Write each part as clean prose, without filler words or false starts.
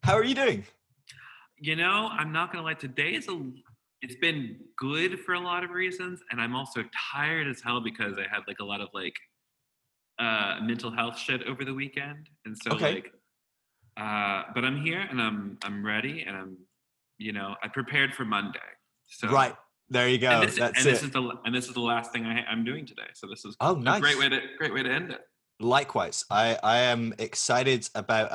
How are you doing? I'm not gonna lie. It's been good for a lot of reasons, and I'm also tired as hell because I had like a lot of mental health shit over the weekend, and so Okay. but I'm here and I'm ready, and I prepared for Monday. So Right. There you and go. this That's and this it. is the last thing I'm doing today. So this is Oh, a great nice. way to end it. Likewise. I am excited about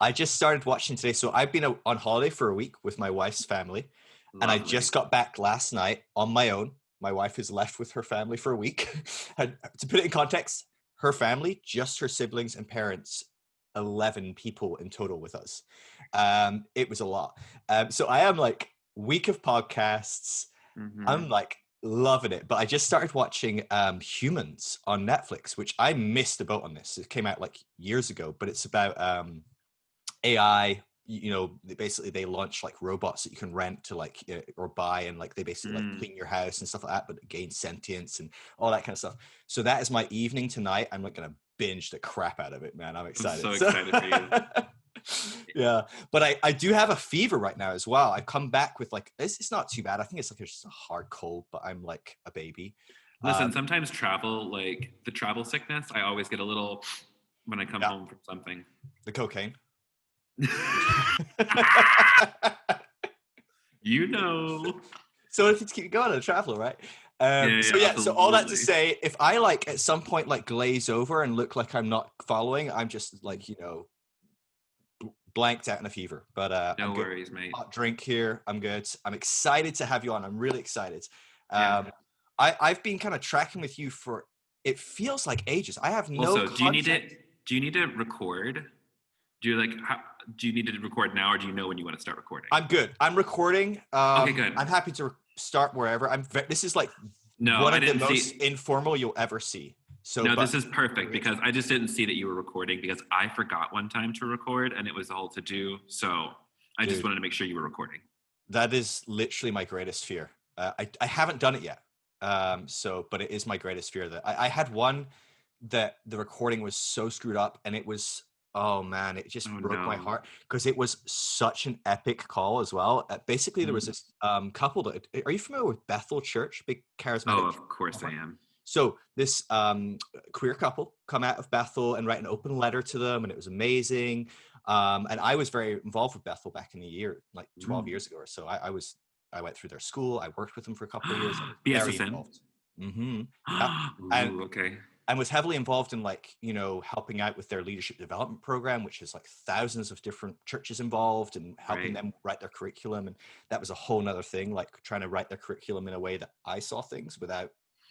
I just started watching today. So I've been on holiday for a week with my wife's family, and I Lovely. just got back last night on my own. My wife is left with her family for a week. And to put it in context, her family, just her siblings and parents, 11 people in total with us. It was a lot. So I am like week of podcasts. I'm Hmm. like loving it. But I just started watching Humans on Netflix, which I missed the boat on this. It came out like years ago, but it's about AI. Basically they launch like robots that you can rent to or buy, and like they basically like Mm. clean your house and stuff like that, but gain sentience and all that kind of stuff. So that is my evening tonight. I'm like gonna binge the crap out of it, man. I'm I'm excited. so So excited for you. yeah, but I do have a fever right now as well. I've come back with like it's not too bad. I think it's like just a hard cold, but I'm like a baby. Listen, sometimes the travel sickness, I always get a little when I come Yeah, home from something. the cocaine. You know. So if you keep going, a traveler, right? Yeah, So all that to absolutely. say, if I like at some point like glaze over and look like I'm not following, I'm just like blanked out in a fever. But I'm No good. worries, mate. Hot drink here. I'm good. I'm excited to have you on. I'm really excited. Yeah. Um, I've been kind of tracking with you for it feels like ages. I have no Also, context. do you need to record? Do you do you need to record now, or do you know when you want to start recording? I'm good. I'm recording. Okay, good. I'm happy to start wherever. This is like No, one I of the didn't most see. informal you'll ever see. So, No, but this is I'm perfect really because excited. I just didn't see that you were recording because I forgot one time to record and it was a whole to do. So I just Dude, wanted to make sure you were recording. that is literally my greatest fear. I haven't done it yet. But it is my greatest fear that I had one that the recording was so screwed up, and it was, oh man, it just Oh broke my no. heart because it was such an epic call as well. Basically, there was Mm. this couple that, are you familiar with Bethel Church? Big Oh, charismatic. of course I am. So this queer couple come out of Bethel and write an open letter to them, and it was amazing. And I was very involved with Bethel back in the year, like 12 Mm. years ago or so. I went through their school. I worked with them for a couple of years. I was very BSSN. involved. Yeah, and Ooh, okay. was heavily involved in helping out with their leadership development program, which is like thousands of different churches involved and helping Right. them write their curriculum. And that was a whole nother thing, like trying to write their curriculum in a way that I saw things without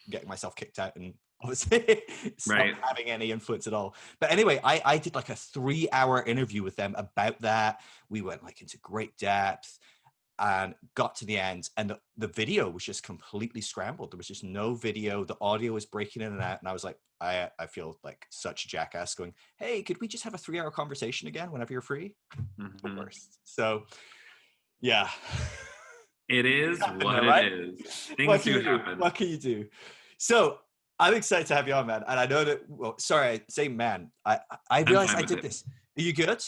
getting myself kicked out and obviously not Right. having any influence at all. But anyway, I did like a 3-hour interview with them about that. We went like into great depth and got to the end, and the video was just completely scrambled. There was just no video. The audio was breaking in and out, and I was like, I feel like such a jackass going, hey, could we just have a 3-hour conversation again whenever you're free? The Hmm. worst. So yeah. It is Happened though, what it right? is. What Things can do you do? happen. What can you do? So I'm excited to have you on, man. And I know that, well, sorry, I say man. I I'm realized fine I with did it. this. Are you good?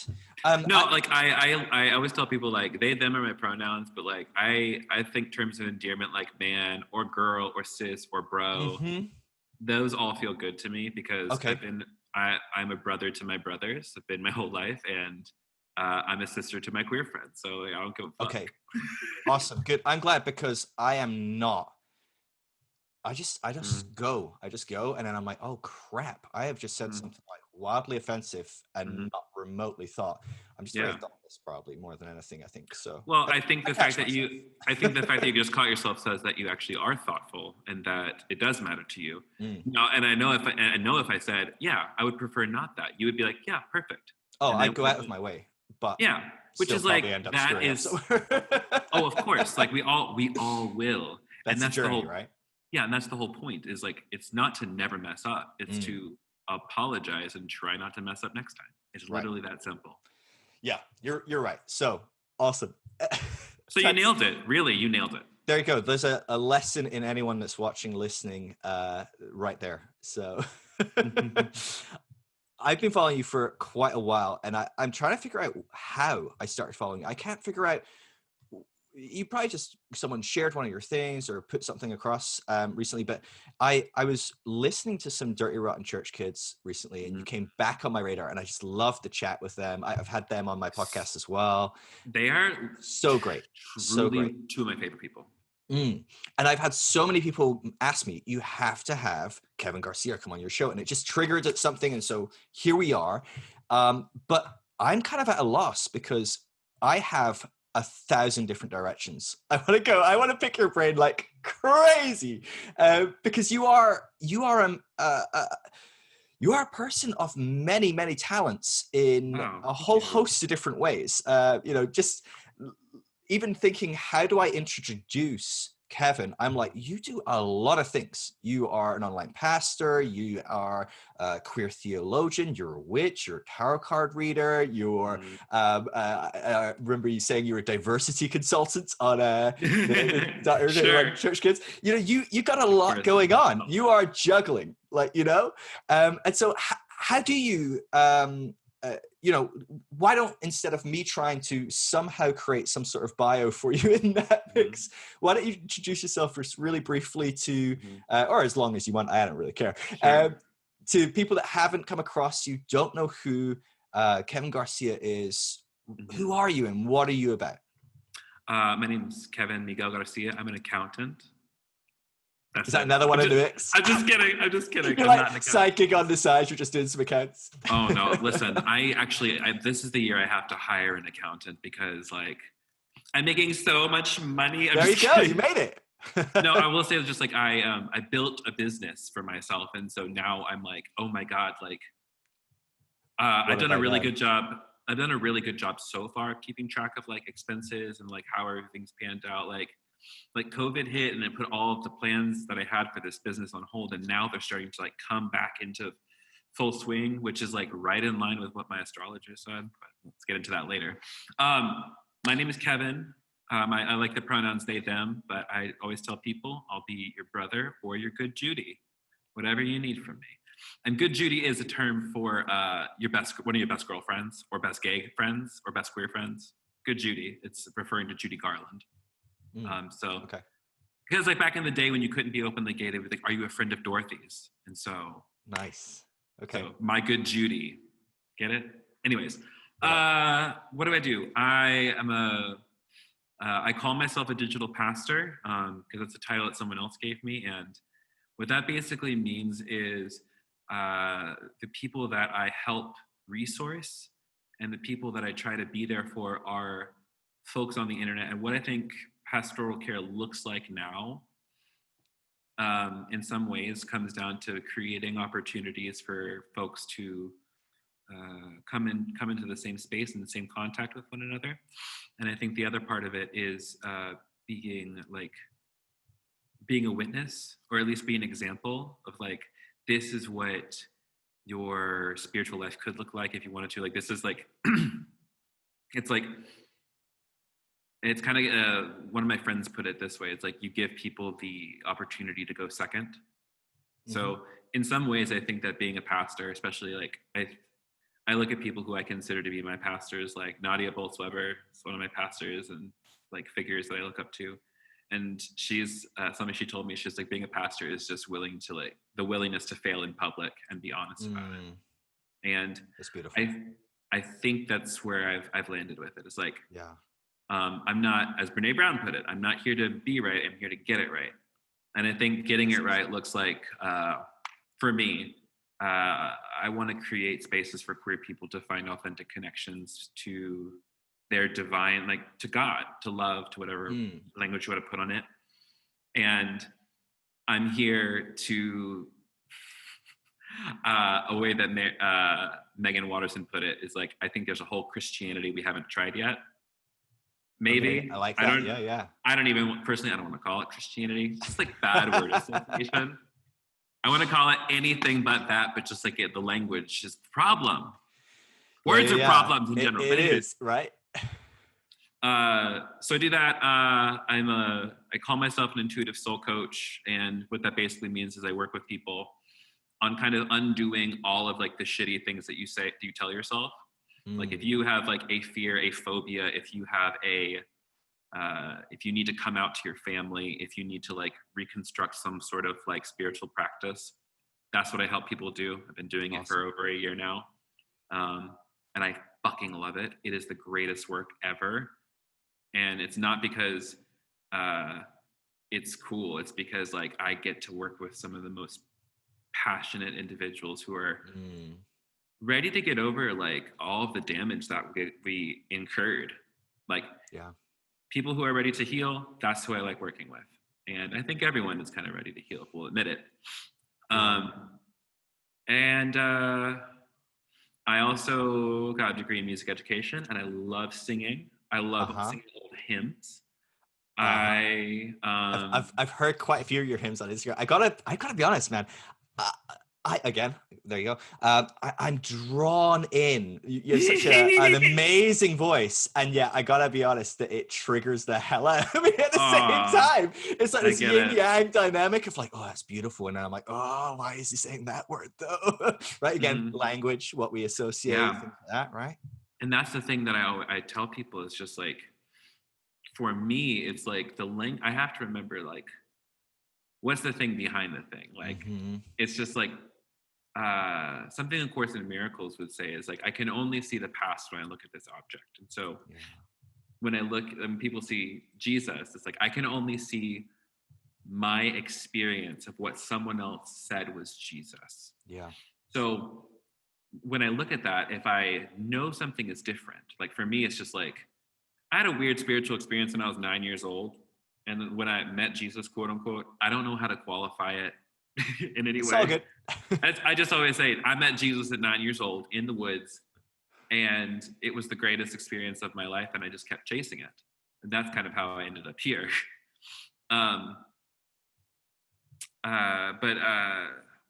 No, like I always tell people like they them are my pronouns, but like I think terms of endearment like man or girl or sis or bro, Mm-hmm. those all feel good to me because Okay. I'm a brother to my brothers. I've been my whole life, and I'm a sister to my queer friends. So like, I don't give a fuck. Okay. Awesome. Good. I'm glad because I am not. I Mm, just go. I just go, and then I'm like, oh crap! I have just said mm, something like wildly offensive and mhm. not remotely thought. I'm just very Yeah. thoughtless, probably more than anything. I think so. Well, But I catch myself. I think the fact that you just caught yourself says that you actually are thoughtful and that it does matter to you. Mm. No, and I know if I said, yeah, I would prefer not that, you would be like, yeah, perfect. Oh, And I'd then, go out of my way, but yeah, which still is probably like, end up that screwing up is, somewhere. oh, of course, like we all will. And That's a journey, right? yeah, and that's the whole point is like, it's not to never mess up. It's Mm. to apologize and try not to mess up next time. It's Right. literally that simple. Yeah, you're right. So awesome. So you nailed it. Really, you nailed it. There you go. There's a lesson in anyone that's watching, listening, right there. So I've been following you for quite a while, and I'm trying to figure out how I started following you. I can't figure out. You probably just someone shared one of your things or put something across recently, but I was listening to some Dirty Rotten Church Kids recently, and you came back on my radar, and I just love to chat with them. I've had them on my podcast as well. They are So great, so great. truly two of my favorite people. And I've had so many people ask me, you have to have Kevin Garcia come on your show. And it just triggered at something. And so here we are. But I'm kind of at a loss because I have 1,000 different directions I want to go. I want to pick your brain like crazy because you are a person of many, many talents in a whole host of different ways. Just even thinking, how do I introduce Kevin? I'm like, you do a lot of things. You are an online pastor. You are a queer theologian. You're a witch. You're a tarot card reader. You're, I remember you saying you were a diversity consultant on Sure. Church Kids. You got a lot going on. You are juggling, and so how do you, why don't, instead of me trying to somehow create some sort of bio for you in that mix, why don't you introduce yourself really briefly to, or as long as you want, I don't really care, to people that haven't come across you, don't know who Kevin Garcia is. Who are you and what are you about? My name is Kevin Miguel Garcia. I'm an accountant. Is that another one in the mix? I'm just kidding. You're like psychic on the side. You're just doing some accounts. Oh no! Listen, this is the year I have to hire an accountant because I'm making so much money. There you go. You made it. No, I will say it's just I built a business for myself, and so now I'm like, oh my god, I've done a really good job. I've done a really good job so far of keeping track of expenses and how everything's panned out. Like COVID hit and it put all of the plans that I had for this business on hold, and now they're starting to come back into full swing, which is right in line with what my astrologer said, but let's get into that later. My name is Kevin. I like the pronouns they, them, but I always tell people I'll be your brother or your good Judy, whatever you need from me. And good Judy is a term for one of your best girlfriends or best gay friends or best queer friends. Good Judy. It's referring to Judy Garland. Okay. Because back in the day when you couldn't be openly gay, they would think, are you a friend of Dorothy's? And so nice. Okay. So my good Judy. Get it? Anyways, what do? I call myself a digital pastor because that's a title that someone else gave me. And what that basically means is the people that I help resource and the people that I try to be there for are folks on the internet. And what I think pastoral care looks like now, in some ways, comes down to creating opportunities for folks to come into the same space and the same contact with one another. And I think the other part of it is being a witness, or at least be an example of this is what your spiritual life could look like if you wanted to. This is it's kind of one of my friends put it this way. It's you give people the opportunity to go second. Mm-hmm. So in some ways, I think that being a pastor, especially I look at people who I consider to be my pastors, like Nadia Bolz-Weber is one of my pastors and figures that I look up to. And she's something she told me, she's being a pastor is just willing to the willingness to fail in public and be honest about it. And it's beautiful. I think that's where I've landed with it. It's yeah. I'm not, as Brene Brown put it, I'm not here to be right, I'm here to get it right. And I think getting it right looks for me, I want to create spaces for queer people to find authentic connections to their divine, to God, to love, to whatever language you want to put on it. And I'm here to, a way that Megan Watterson put it is I think there's a whole Christianity we haven't tried yet. Maybe. Okay, I like that. Yeah. I don't even, personally, I don't want to call it Christianity. It's just bad word association. I want to call it anything but that, but just the language is the problem. Words are problems in general. It is, right? So I do that. I call myself an intuitive soul coach. And what that basically means is I work with people on kind of undoing all of like the shitty things that you tell yourself. Like if you have like a fear, a phobia, if you have if you need to come out to your family, if you need to like reconstruct some sort of like spiritual practice, that's what I help people do. I've been doing it for over a year now. And I fucking love it. It is the greatest work ever. And it's not because it's cool. It's because like I get to work with some of the most passionate individuals who are ready to get over like all of the damage that we incurred. Like people who are ready to heal, that's who I like working with. And I think everyone is kind of ready to heal, we'll admit it. And I also got a degree in music education, and I love singing. I love singing old hymns. I've heard quite a few of your hymns on Instagram. I gotta be honest, man. Again, there you go. I'm drawn in. You have such an amazing voice, and yeah, I gotta be honest that it triggers the hell out of me at the same time. It's like this yin yang dynamic of like, oh, that's beautiful, and then I'm like, oh, why is he saying that word though? Right? Again, language, what we associate, things like that, right? And that's the thing that I tell people is just like, for me, it's like I have to remember like, what's the thing behind the thing? Like, it's just like. Something A Course in Miracles would say is like, I can only see the past when I look at this object. And so when people see Jesus, it's like, I can only see my experience of what someone else said was Jesus. Yeah. So when I look at that, if I know something is different, like for me, it's just like, I had a weird spiritual experience when I was 9 years old. And when I met Jesus, quote unquote, I don't know how to qualify it in any way. It's all good. I just always say, I met Jesus at 9 years old in the woods, and it was the greatest experience of my life, and I just kept chasing it. And that's kind of how I ended up here.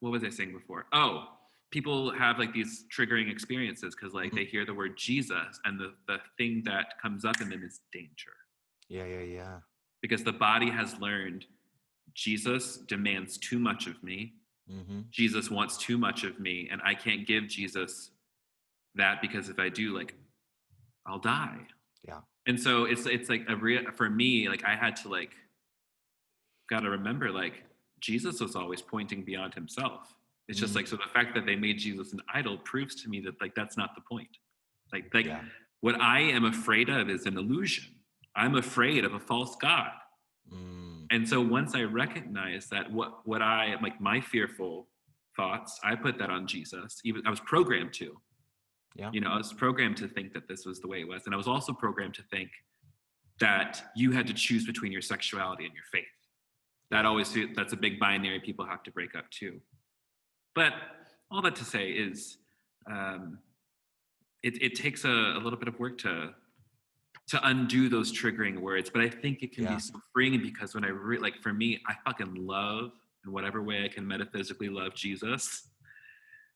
What was I saying before? Oh, people have like these triggering experiences because like they hear the word Jesus, and the thing that comes up in them is danger. Yeah. Because the body has learned Jesus demands too much of me. Jesus wants too much of me, and I can't give Jesus that, because if I do, like, I'll die. Yeah. And so it's like for me, like I had to like, gotta remember, like Jesus was always pointing beyond himself. It's just like, so the fact that they made Jesus an idol proves to me that like that's not the point. Like what I am afraid of is an illusion. I'm afraid of a false God. And so once I recognize that what I like, my fearful thoughts, I put that on Jesus. Even I was programmed to. I was programmed to think that this was the way it was. And I was also programmed to think that you had to choose between your sexuality and your faith. That's a big binary people have to break up too. But all that to say is it takes a little bit of work to undo those triggering words, but I think it can be so freeing, because when like for me, I fucking love, in whatever way I can metaphysically love Jesus,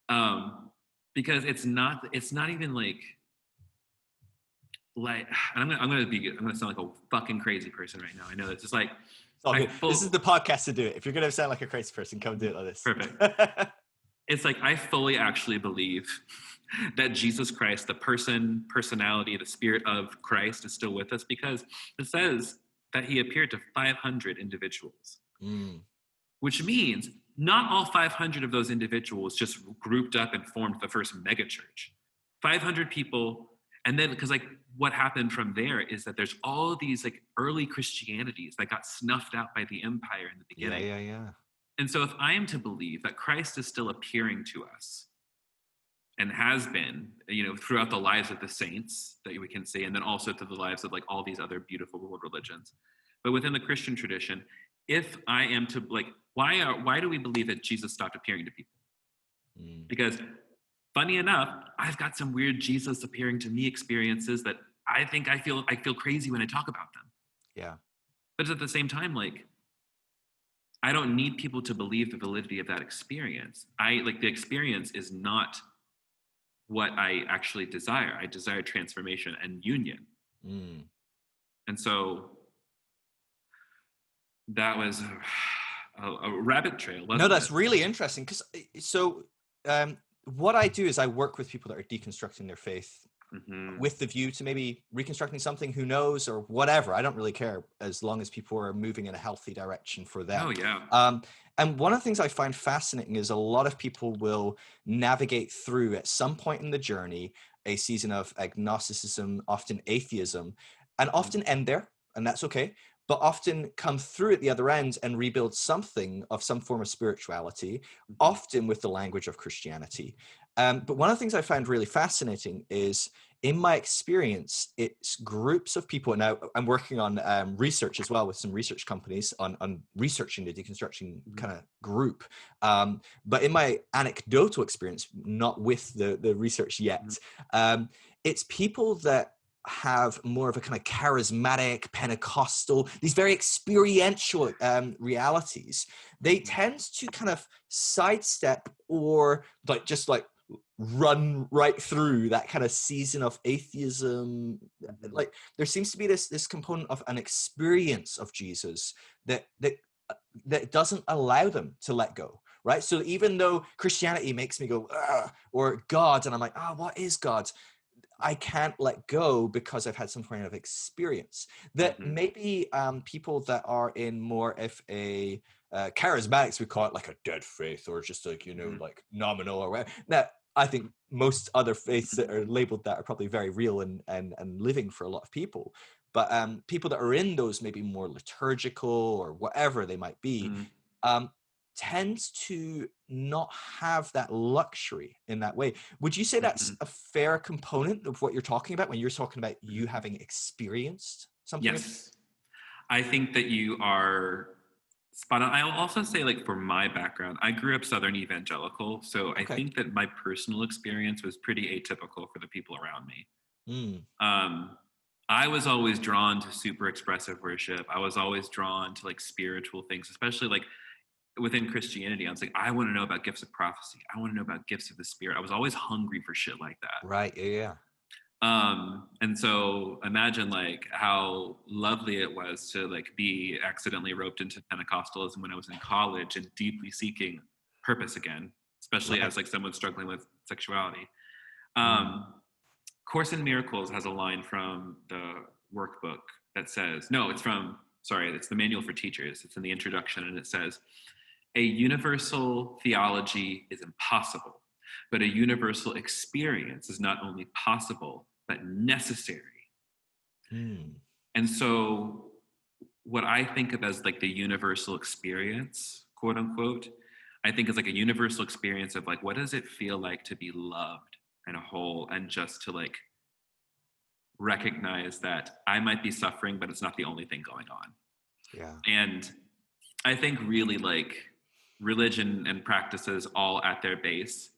because it's not even like I'm gonna sound like a fucking crazy person right now. I know it's just like, this is the podcast to do it. If you're gonna sound like a crazy person, come do it like this. Perfect. It's like, I fully actually believe that Jesus Christ, the personality, the spirit of Christ, is still with us, because it says that he appeared to 500 individuals, which means not all 500 of those individuals just grouped up and formed the first megachurch. 500 people. And then, because like what happened from there is that there's all these like early Christianities that got snuffed out by the empire in the beginning. Yeah. And so if I am to believe that Christ is still appearing to us, and has been, throughout the lives of the saints that we can see, and then also through the lives of like all these other beautiful world religions, but within the Christian tradition, if I am to like, why do we believe that Jesus stopped appearing to people? Because funny enough, I've got some weird Jesus appearing to me experiences that I think I feel crazy when I talk about them. Yeah. But at the same time, like, I don't need people to believe the validity of that experience. The experience is not what I actually desire. I desire transformation and union. And so that was a rabbit trail, No, wasn't that's it? really interesting because what I do is I work with people that are deconstructing their faith Mm-hmm. with the view to maybe reconstructing something, who knows, or whatever. I don't really care as long as people are moving in a healthy direction for them. Oh yeah. And one of the things I find fascinating is a lot of people will navigate through at some point in the journey a season of agnosticism, often atheism, and Mm-hmm. often end there, and that's okay, but often come through at the other end and rebuild something of some form of spirituality, Mm-hmm. often with the language of Christianity. But one of the things I found really fascinating is, in my experience, it's groups of people. Now, I'm working on research as well with some research companies on researching the deconstruction Mm-hmm. kind of group. But in my anecdotal experience, not with the research yet, it's people that have more of a kind of charismatic, Pentecostal, these very experiential realities. They tend to kind of sidestep or just like run right through that kind of season of atheism. Like there seems to be this component of an experience of Jesus that doesn't allow them to let go, right? So even though Christianity makes me go, "Ugh," or God, and I'm like, what is God? I can't let go because I've had some kind of experience that Mm-hmm. maybe people that are in more of a charismatics, we call it like a dead faith, or just like, Mm-hmm. like nominal or whatever. Now, I think most other faiths that are labeled that are probably very real and living for a lot of people. But people that are in those maybe more liturgical or whatever they might be, Mm-hmm. um, tends to not have that luxury in that way. Would you say that's Mm-hmm. a fair component of what you're talking about when you're talking about you Mm-hmm. having experienced something of? Yes, I think that you are spot on. I'll also say, like, for my background, I grew up Southern evangelical. So I Okay. think that my personal experience was pretty atypical for the people around me. Mm, Um, I was always drawn to super expressive worship. I was always drawn to like spiritual things, especially like within Christianity. I was like, I want to know about gifts of prophecy. I want to know about gifts of the spirit. I was always hungry for shit like that. right. Yeah. And so imagine like how lovely it was to like be accidentally roped into Pentecostalism when I was in college and deeply seeking purpose again, especially Right. as like someone struggling with sexuality. Mm, Um, Course in Miracles has a line from the workbook that says, no, it's from, sorry, it's the manual for teachers. It's in the introduction and it says, a universal theology is impossible, but a universal experience is not only possible, but necessary. mm, And so, what I think of as like the universal experience, quote unquote, I think is like a universal experience of like, what does it feel like to be loved and whole and just to like recognize that I might be suffering, but it's not the only thing going on. yeah. And I think really like religion and practices all at their base,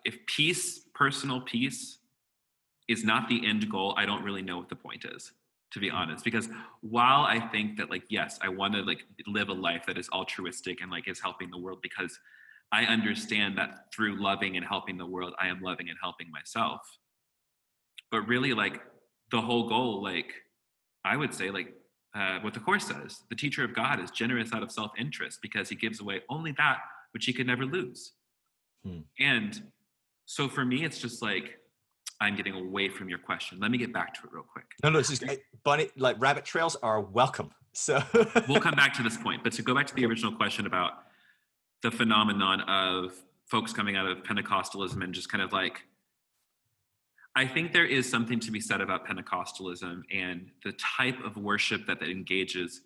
if peace, personal peace, is not the end goal, I don't really know what the point is, to be Mm, honest. Because while I think that like, yes, I want to like live a life that is altruistic and like is helping the world, because I understand that through loving and helping the world, I am loving and helping myself. But really like the whole goal, like I would say like what the Course says, the teacher of God is generous out of self-interest because he gives away only that which he could never lose. mm. And so for me, it's just like, I'm getting away from your question. Let me get back to it real quick. No, this is bunny, like rabbit trails are welcome. So, We'll come back to this point. But to go back to the okay. original question about the phenomenon of folks coming out of Pentecostalism and just kind of like, I think there is something to be said about Pentecostalism and the type of worship that engages.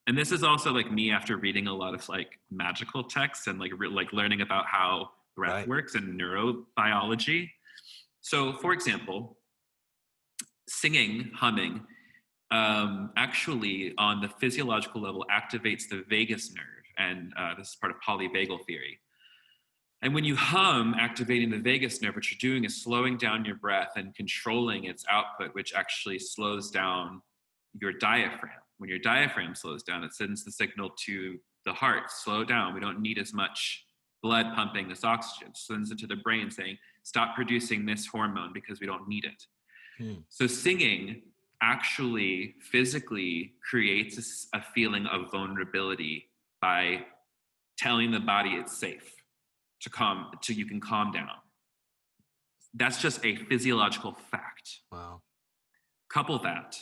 And this is also like me after reading a lot of like magical texts and like learning about how breath Right. works and neurobiology. So, for example, singing, humming, actually on the physiological level activates the vagus nerve, and this is part of polyvagal theory. And when you hum, activating the vagus nerve, what you're doing is slowing down your breath and controlling its output, which actually slows down your diaphragm. When your diaphragm slows down, it sends the signal to the heart, slow down. We don't need as much blood pumping this oxygen. It sends it to the brain saying, stop producing this hormone because we don't need it. Mm, So singing actually physically creates a feeling of vulnerability by telling the body it's safe to you can calm down. That's just a physiological fact. Wow. Couple that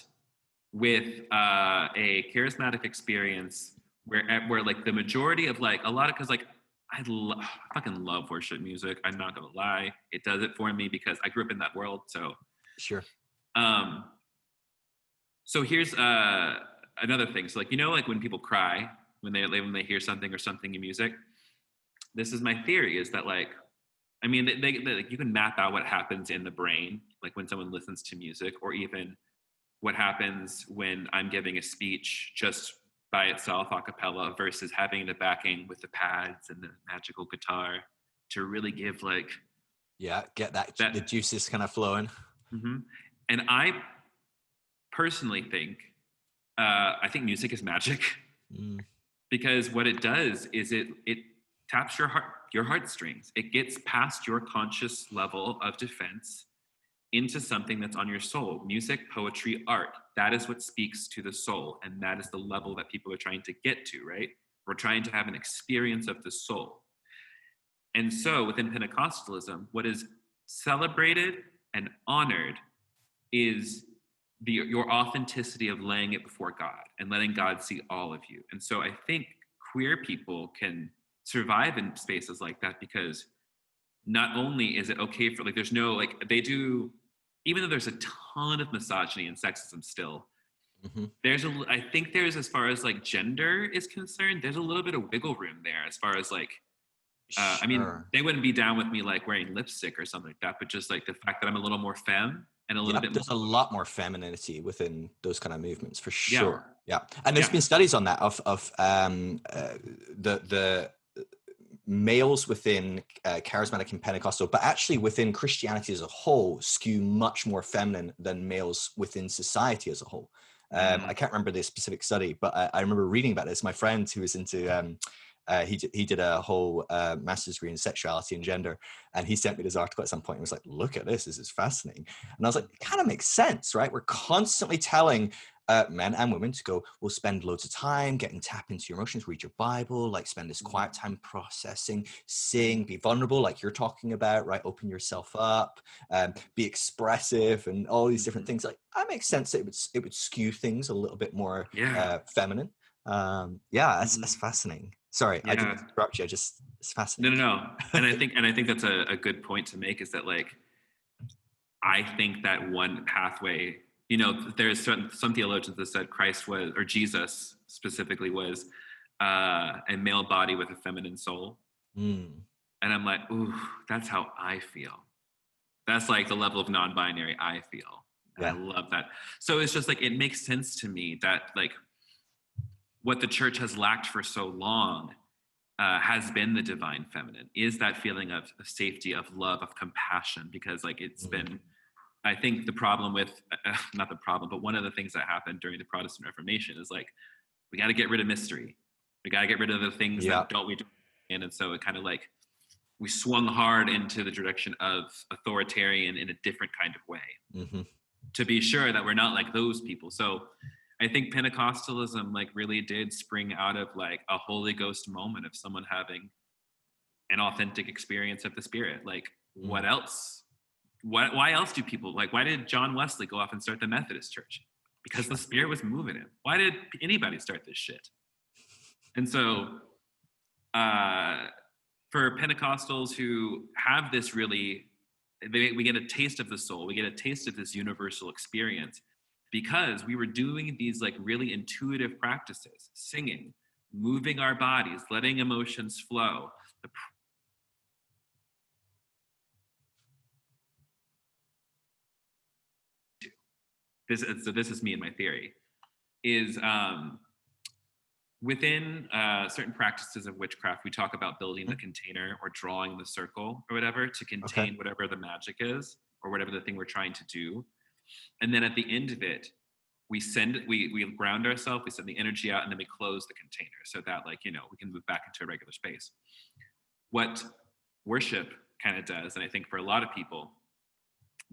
with a charismatic experience where like the majority of like a lot of, because like I fucking love worship music. I'm not gonna lie, it does it for me because I grew up in that world. So Sure. um, so here's another thing. So like like when people cry when they hear something or something in music. This is my theory: is that like I mean, like, you can map out what happens in the brain, like when someone listens to music, or even what happens when I'm giving a speech just by itself, a cappella, versus having the backing with the pads and the magical guitar to really give like Yeah, get that the that. juices kind of flowing. Mm-hmm. And I personally think, I think music is magic Mm. because what it does is it taps your heartstrings. It gets past your conscious level of defense into something that's on your soul. Music, poetry, art. That is what speaks to the soul. And that is the level that people are trying to get to, right? We're trying to have an experience of the soul. And so within Pentecostalism, what is celebrated and honored is your authenticity of laying it before God and letting God see all of you. And so I think queer people can survive in spaces like that because not only is it okay for like there's no like they do, even though there's a ton of misogyny and sexism still, Mm-hmm. I think there's, as far as like gender is concerned, there's a little bit of wiggle room there as far as like I mean, Sure. they wouldn't be down with me like wearing lipstick or something like that, but just like the fact that I'm a little more femme and a little Yep, bit more, there's a lot more femininity within those kind of movements for yeah, sure. Yeah, and there's yeah, been studies on that of the males within charismatic and Pentecostal, but actually within Christianity as a whole, skew much more feminine than males within society as a whole. I can't remember the specific study, but I remember reading about this. My friend who was into he did a whole master's degree in sexuality and gender, and he sent me this article at some point and was like, look at this is fascinating. And I was like, it kind of makes sense, right? We're constantly telling men and women to go, we'll spend loads of time getting tap into your emotions, read your Bible, like spend this quiet time processing, sing, be vulnerable, like you're talking about, right? Open yourself up, be expressive, and all these different things. Like that makes sense. That it would skew things a little bit more yeah, feminine. Yeah, that's fascinating. Sorry, I didn't yeah. interrupt you. It's No, no, fascinating. no. And I think that's a good point to make, is that like I think that one pathway, there's some theologians that said Christ was, or Jesus specifically was, a male body with a feminine soul. Mm, And I'm like, ooh, that's how I feel. That's like the level of non-binary I feel. And I yeah. love that. So it's just like, it makes sense to me that like what the church has lacked for so long has been the divine feminine, is that feeling of safety, of love, of compassion, because like it's Mm, been, I think the problem with, not the problem, but one of the things that happened during the Protestant Reformation is like, we got to get rid of mystery. We got to get rid of the things yeah. that don't we do. And so it kind of like, we swung hard into the direction of authoritarian in a different kind of way Hmm. to be sure that we're not like those people. So I think Pentecostalism like really did spring out of like a Holy Ghost moment of someone having an authentic experience of the Spirit. Like what Mm, else? Why else do people like, why did John Wesley go off and start the Methodist Church? Because the sure. Spirit was moving him. Why did anybody start this shit? And so uh, for Pentecostals who have this really, we get a taste of the soul, we get a taste of this universal experience because we were doing these like really intuitive practices, singing, moving our bodies, letting emotions flow. This is me and my theory, is within certain practices of witchcraft, we talk about building the Mm, container or drawing the circle or whatever to okay. contain whatever the magic is or whatever the thing we're trying to do. And then at the end of it, we ground ourselves, we send the energy out, and then we close the container so that like, we can move back into a regular space. What worship kind of does, and I think for a lot of people,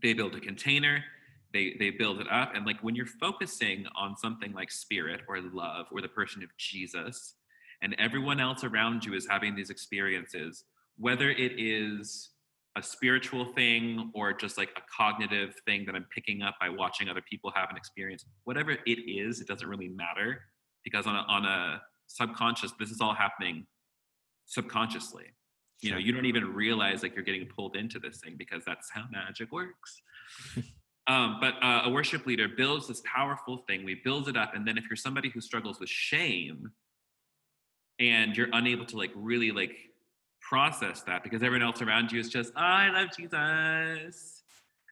they build a container, they build it up. And like when you're focusing on something like spirit or love or the person of Jesus, and everyone else around you is having these experiences, whether it is a spiritual thing or just like a cognitive thing that I'm picking up by watching other people have an experience, whatever it is, it doesn't really matter, because on a subconscious, this is all happening subconsciously. You know, Sure. you don't even realize like you're getting pulled into this thing, because that's how magic works. But a worship leader builds this powerful thing. We build it up, and then if you're somebody who struggles with shame and you're unable to like really like process that, because everyone else around you is just, oh, I love Jesus,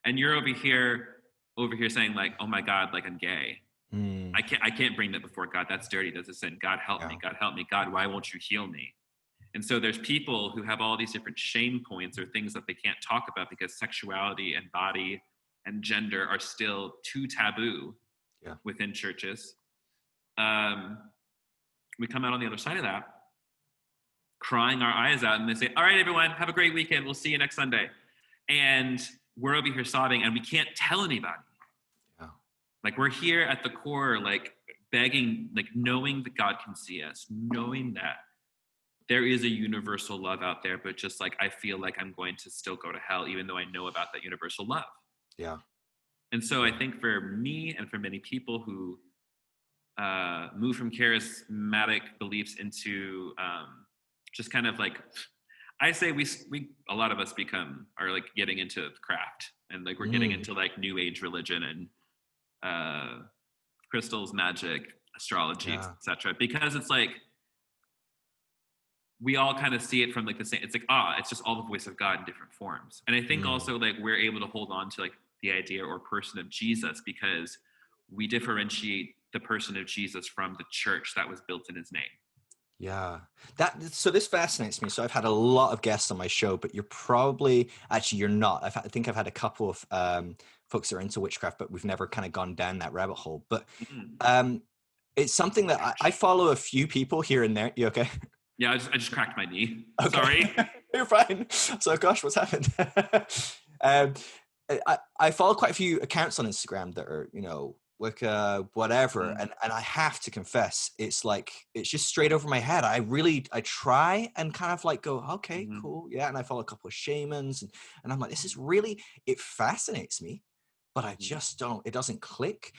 and you're over here saying like, oh my God, like I'm gay. Mm, I can't bring that before God. That's dirty. That's a sin. God help yeah. me. God help me. God, why won't you heal me? And so there's people who have all these different shame points or things that they can't talk about because sexuality and body and gender are still too taboo Yeah. within churches. We come out on the other side of that, crying our eyes out, and they say, all right, everyone, have a great weekend. We'll see you next Sunday. And we're over here sobbing, and we can't tell anybody. Yeah. Like we're here at the core, like begging, like knowing that God can see us, knowing that there is a universal love out there, but just like I feel like I'm going to still go to hell, even though I know about that universal love. Yeah. And so I think for me and for many people who move from charismatic beliefs into just kind of like, I say we a lot of us are like getting into craft, and like we're getting into like new age religion and crystals, magic, astrology, Yeah. etc. Because it's like we all kind of see it from like the same, it's like, it's just all the voice of God in different forms. And I think Mm. also like we're able to hold on to like the idea or person of Jesus because we differentiate the person of Jesus from the church that was built in his name. Yeah, so this fascinates me. So I've had a lot of guests on my show, but you're not. I think I've had a couple of folks that are into witchcraft, but we've never kind of gone down that rabbit hole. But Mm. it's something that I follow a few people here and there. You okay? Yeah, I just cracked my knee. Okay. Sorry. You're fine. So, gosh, what's happened? um, I follow quite a few accounts on Instagram that are, Wicca, whatever. Mm. And I have to confess, it's like, it's just straight over my head. I try and kind of like go, okay, Mm-hmm. cool. Yeah. And I follow a couple of shamans and I'm like, it fascinates me, but I just it doesn't click.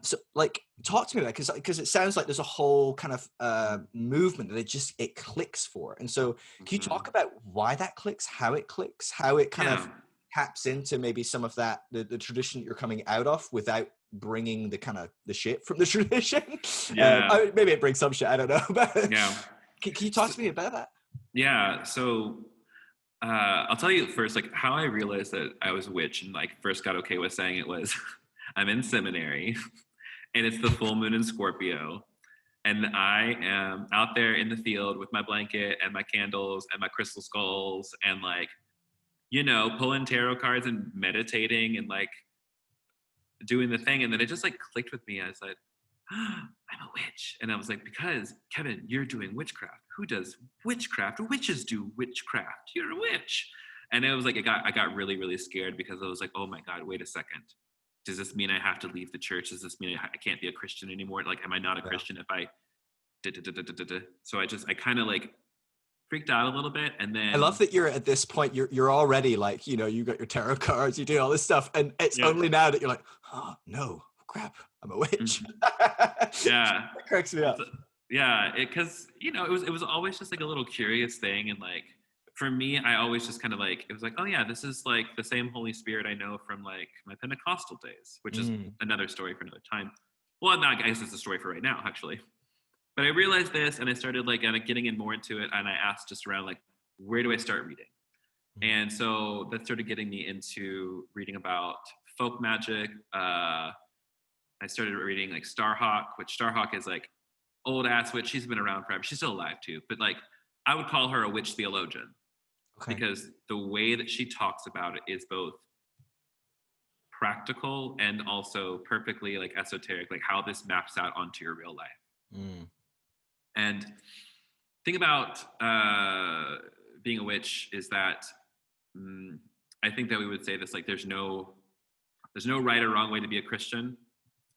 So like, talk to me about it, because it sounds like there's a whole kind of movement that it clicks for. And so can you Mm-hmm. talk about why that clicks, how it clicks, how it kind Yeah. of taps into maybe some of that, the tradition that you're coming out of without bringing the kind of the shit from the tradition? Yeah. Maybe it brings some shit, I don't know. But Yeah. can you talk to me about that? Yeah. So I'll tell you first, like how I realized that I was a witch and like first got okay with saying it was I'm in seminary and it's the full moon in Scorpio. And I am out there in the field with my blanket and my candles and my crystal skulls and like, pulling tarot cards and meditating and like doing the thing. And then it just like clicked with me. I was like, I'm a witch. And I was like, because Kevin, you're doing witchcraft. Who does witchcraft? Witches do witchcraft. You're a witch. And it was like, I got really, really scared because I was like, oh my God, wait a second. Does this mean I have to leave the church? Does this mean I can't be a Christian anymore? Like, am I not a Yeah. Christian if I So I kind of like freaked out a little bit. And then I love that you're at this point, you're already like, you got your tarot cards, you do all this stuff. And it's only now that you're like, oh no, crap, I'm a witch. Yeah. That cracks me up. Yeah. Cause it was always just like a little curious thing. And like, for me, I always just kind of like, it was like, oh yeah, this is like the same Holy Spirit I know from like my Pentecostal days, which is another story for another time. Well, no, I guess it's a story for right now, actually. But I realized this and I started like kind of getting in more into it. And I asked just around like, where do I start reading? And so that started getting me into reading about folk magic. I started reading like Starhawk, which Starhawk is like old ass witch. She's been around forever. She's still alive too. But like I would call her a witch theologian. Okay. Because the way that she talks about it is both practical and also perfectly like esoteric, like how this maps out onto your real life. And thing about being a witch is that I think that we would say this, like there's no There's no right or wrong way to be a Christian.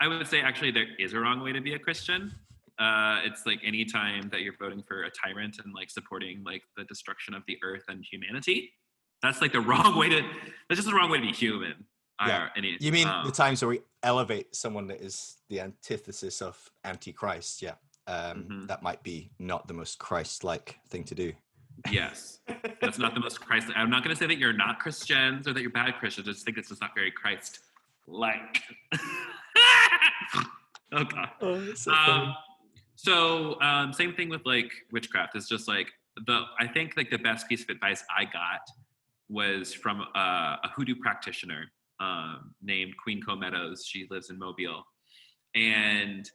I would say actually there is a wrong way to be a Christian. It's like any time that you're voting for a tyrant and like supporting like the destruction of the earth and humanity. That's like the wrong way to. That's just the wrong way to be human. Yeah. You mean the times where we elevate someone that is the antithesis of anti-Christ? Yeah. That might be not the most Christ-like thing to do. Yes, that's not the most Christ. I'm not going to say that you're not Christians or that you're bad Christians. I just think it's just not very Christ-like. Oh God. Oh, so funny. So same thing with like witchcraft. It's just like I think like the best piece of advice I got was from a hoodoo practitioner named Queen Co Meadows. She lives in Mobile, and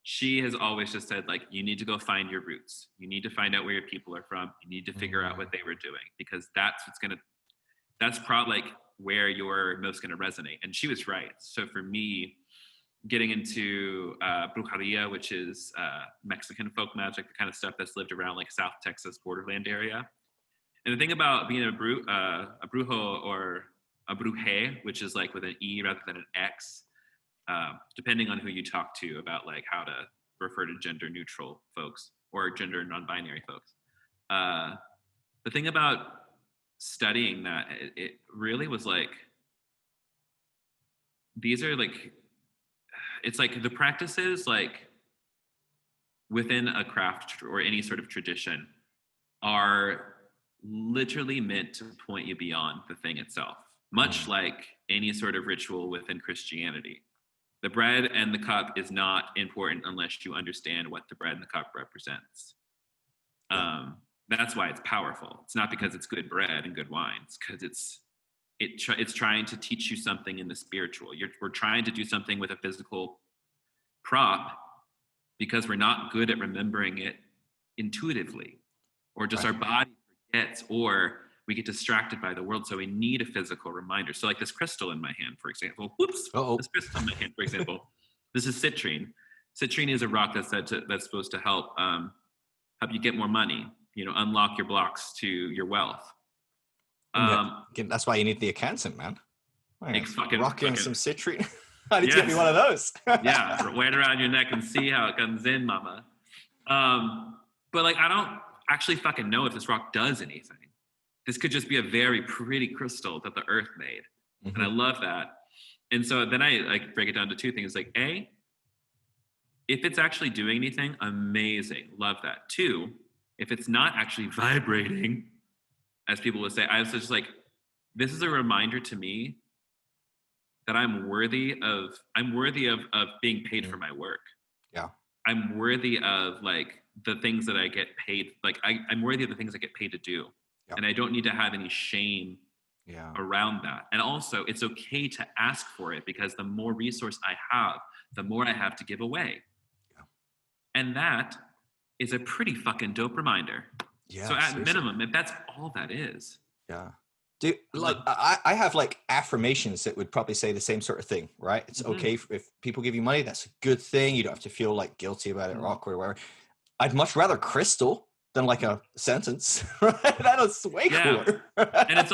she has always just said like, you need to go find your roots. You need to find out where your people are from. You need to figure out what they were doing, because that's probably like where you're most gonna resonate. And she was right. So for me, getting into brujeria, which is Mexican folk magic, the kind of stuff that's lived around like South Texas borderland area. And the thing about being a brujo or a bruje, which is like with an E rather than an X, depending on who you talk to about like how to refer to gender neutral folks or gender non-binary folks. The thing about studying that, it really was like, these are like, it's like the practices like within a craft or any sort of tradition are literally meant to point you beyond the thing itself, much like any sort of ritual within Christianity. The bread and the cup is not important unless you understand what the bread and the cup represents. That's why it's powerful. It's not because it's good bread and good wine. It's because it's trying to teach you something in the spiritual. We're trying to do something with a physical prop because we're not good at remembering it intuitively, or just our body forgets, or we get distracted by the world. So we need a physical reminder. So like this crystal in my hand, for example. This crystal in my hand, for example. This is citrine. Citrine is a rock that's supposed to help you get more money. Unlock your blocks to your wealth. That's why you need the accountant, man. Rocking some citrine. I need to get me one of those. Yeah, wear it around your neck and see how it comes in, mama. But like, I don't actually fucking know if this rock does anything. This could just be a very pretty crystal that the earth made. And I love that. And so then I like break it down to two things. Like, A, if it's actually doing anything, amazing. Love that. Two, if it's not actually vibrating, as people would say, I was just like, this is a reminder to me that I'm worthy of being paid for my work. Yeah. I'm worthy of like the things that I get paid. Like I'm worthy of the things I get paid to do. Yep. And I don't need to have any shame around that. And also it's okay to ask for it, because the more resource I have, the more I have to give away. Yeah. And that is a pretty fucking dope reminder. Yeah. So at minimum, if that's all that is. Yeah. Dude, like I have like affirmations that would probably say the same sort of thing, right? It's okay if people give you money. That's a good thing. You don't have to feel like guilty about it or awkward or whatever. I'd much rather crystal than like a sentence, right? That is way cooler. And it's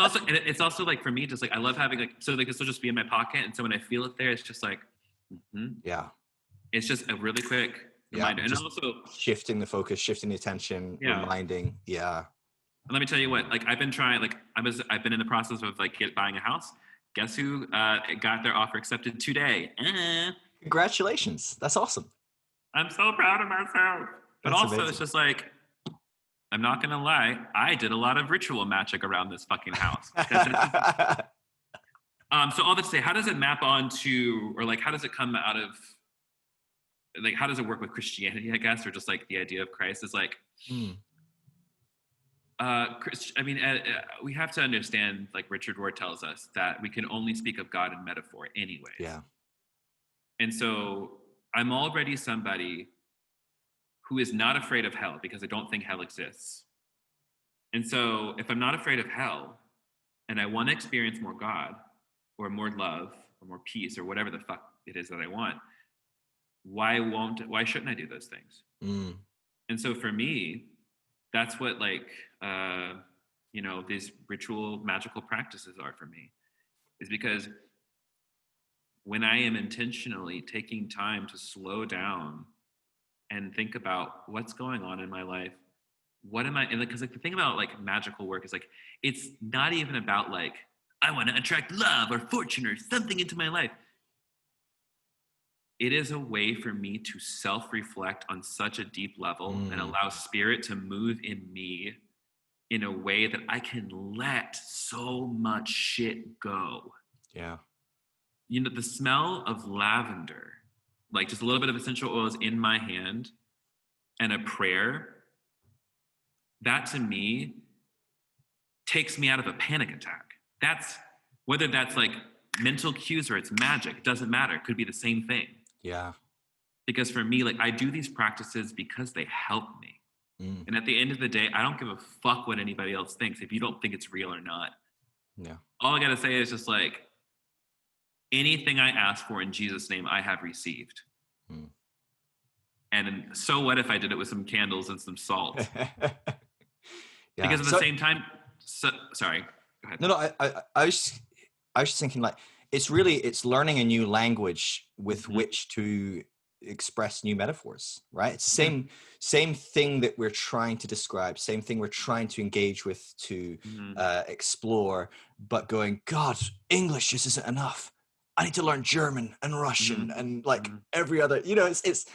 also like, for me, just like, I love having like, so like this will just be in my pocket. And so when I feel it there, it's just like, it's just a really quick reminder. And also shifting the focus, shifting the attention, reminding. Yeah. And let me tell you what, like I've been trying, like I've been in the process of like buying a house. Guess who got their offer accepted today? Congratulations. That's awesome. I'm so proud of myself. But that's also amazing. It's just like, I'm not going to lie, I did a lot of ritual magic around this fucking house. So all that to say, how does it map onto, or like, how does it come out of, like, how does it work with Christianity, I guess, or just like the idea of Christ is like, we have to understand, like Richard Rohr tells us, that we can only speak of God in metaphor anyways. Yeah. And so I'm already somebody who is not afraid of hell because I don't think hell exists. And so if I'm not afraid of hell and I want to experience more God or more love or more peace or whatever the fuck it is that I want, why shouldn't I do those things? And so for me, that's what like, these ritual magical practices are for me, is because when I am intentionally taking time to slow down and think about what's going on in my life. What am I? And because like the thing about like magical work is like it's not even about like I want to attract love or fortune or something into my life. It is a way for me to self-reflect on such a deep level and allow spirit to move in me in a way that I can let so much shit go. Yeah. You know, the smell of lavender, like just a little bit of essential oils in my hand and a prayer, that to me takes me out of a panic attack. That's whether that's like mental cues or it's magic, doesn't matter. It could be the same thing. Yeah. Because for me, like I do these practices because they help me. And at the end of the day, I don't give a fuck what anybody else thinks if you don't think it's real or not. Yeah. All I gotta say is just like anything I ask for in Jesus' name, I have received. And so what if I did it with some candles and some salt? Yeah. Because at the same time, sorry, go ahead. No, I was just thinking like it's learning a new language with which to express new metaphors, right? It's the same thing that we're trying to describe, same thing we're trying to engage with, to explore, but going, God, English just isn't enough. I need to learn German and Russian and like every other, you know, it's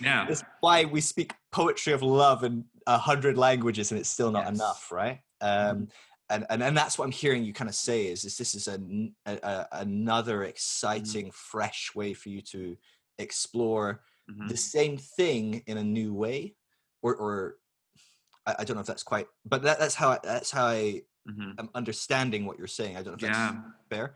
why we speak poetry of love in 100 languages and it's still not enough, right? And that's what I'm hearing you kind of say is this is another exciting, fresh way for you to explore the same thing in a new way, or I don't know if that's quite, but that's how I am understanding what you're saying. I don't know if that's fair.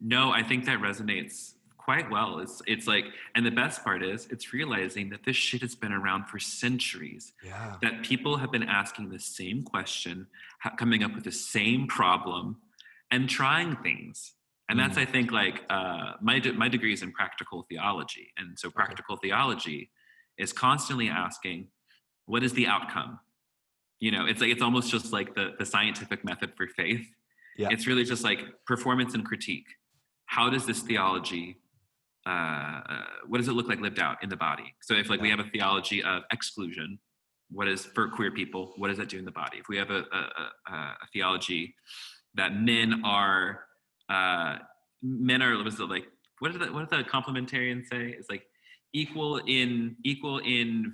No, I think that resonates quite well. It's like, and the best part is it's realizing that this shit has been around for centuries. Yeah. That people have been asking the same question, coming up with the same problem, and trying things. And that's, I think, like my degree is in practical theology, and so practical theology is constantly asking, what is the outcome? You know, it's like it's almost just like the scientific method for faith. Yeah. It's really just like performance and critique. How does this theology, what does it look like lived out in the body? So if like we have a theology of exclusion, what is for queer people, what does that do in the body? If we have a theology that men are, what is it like, what did the complementarians say? It's like equal in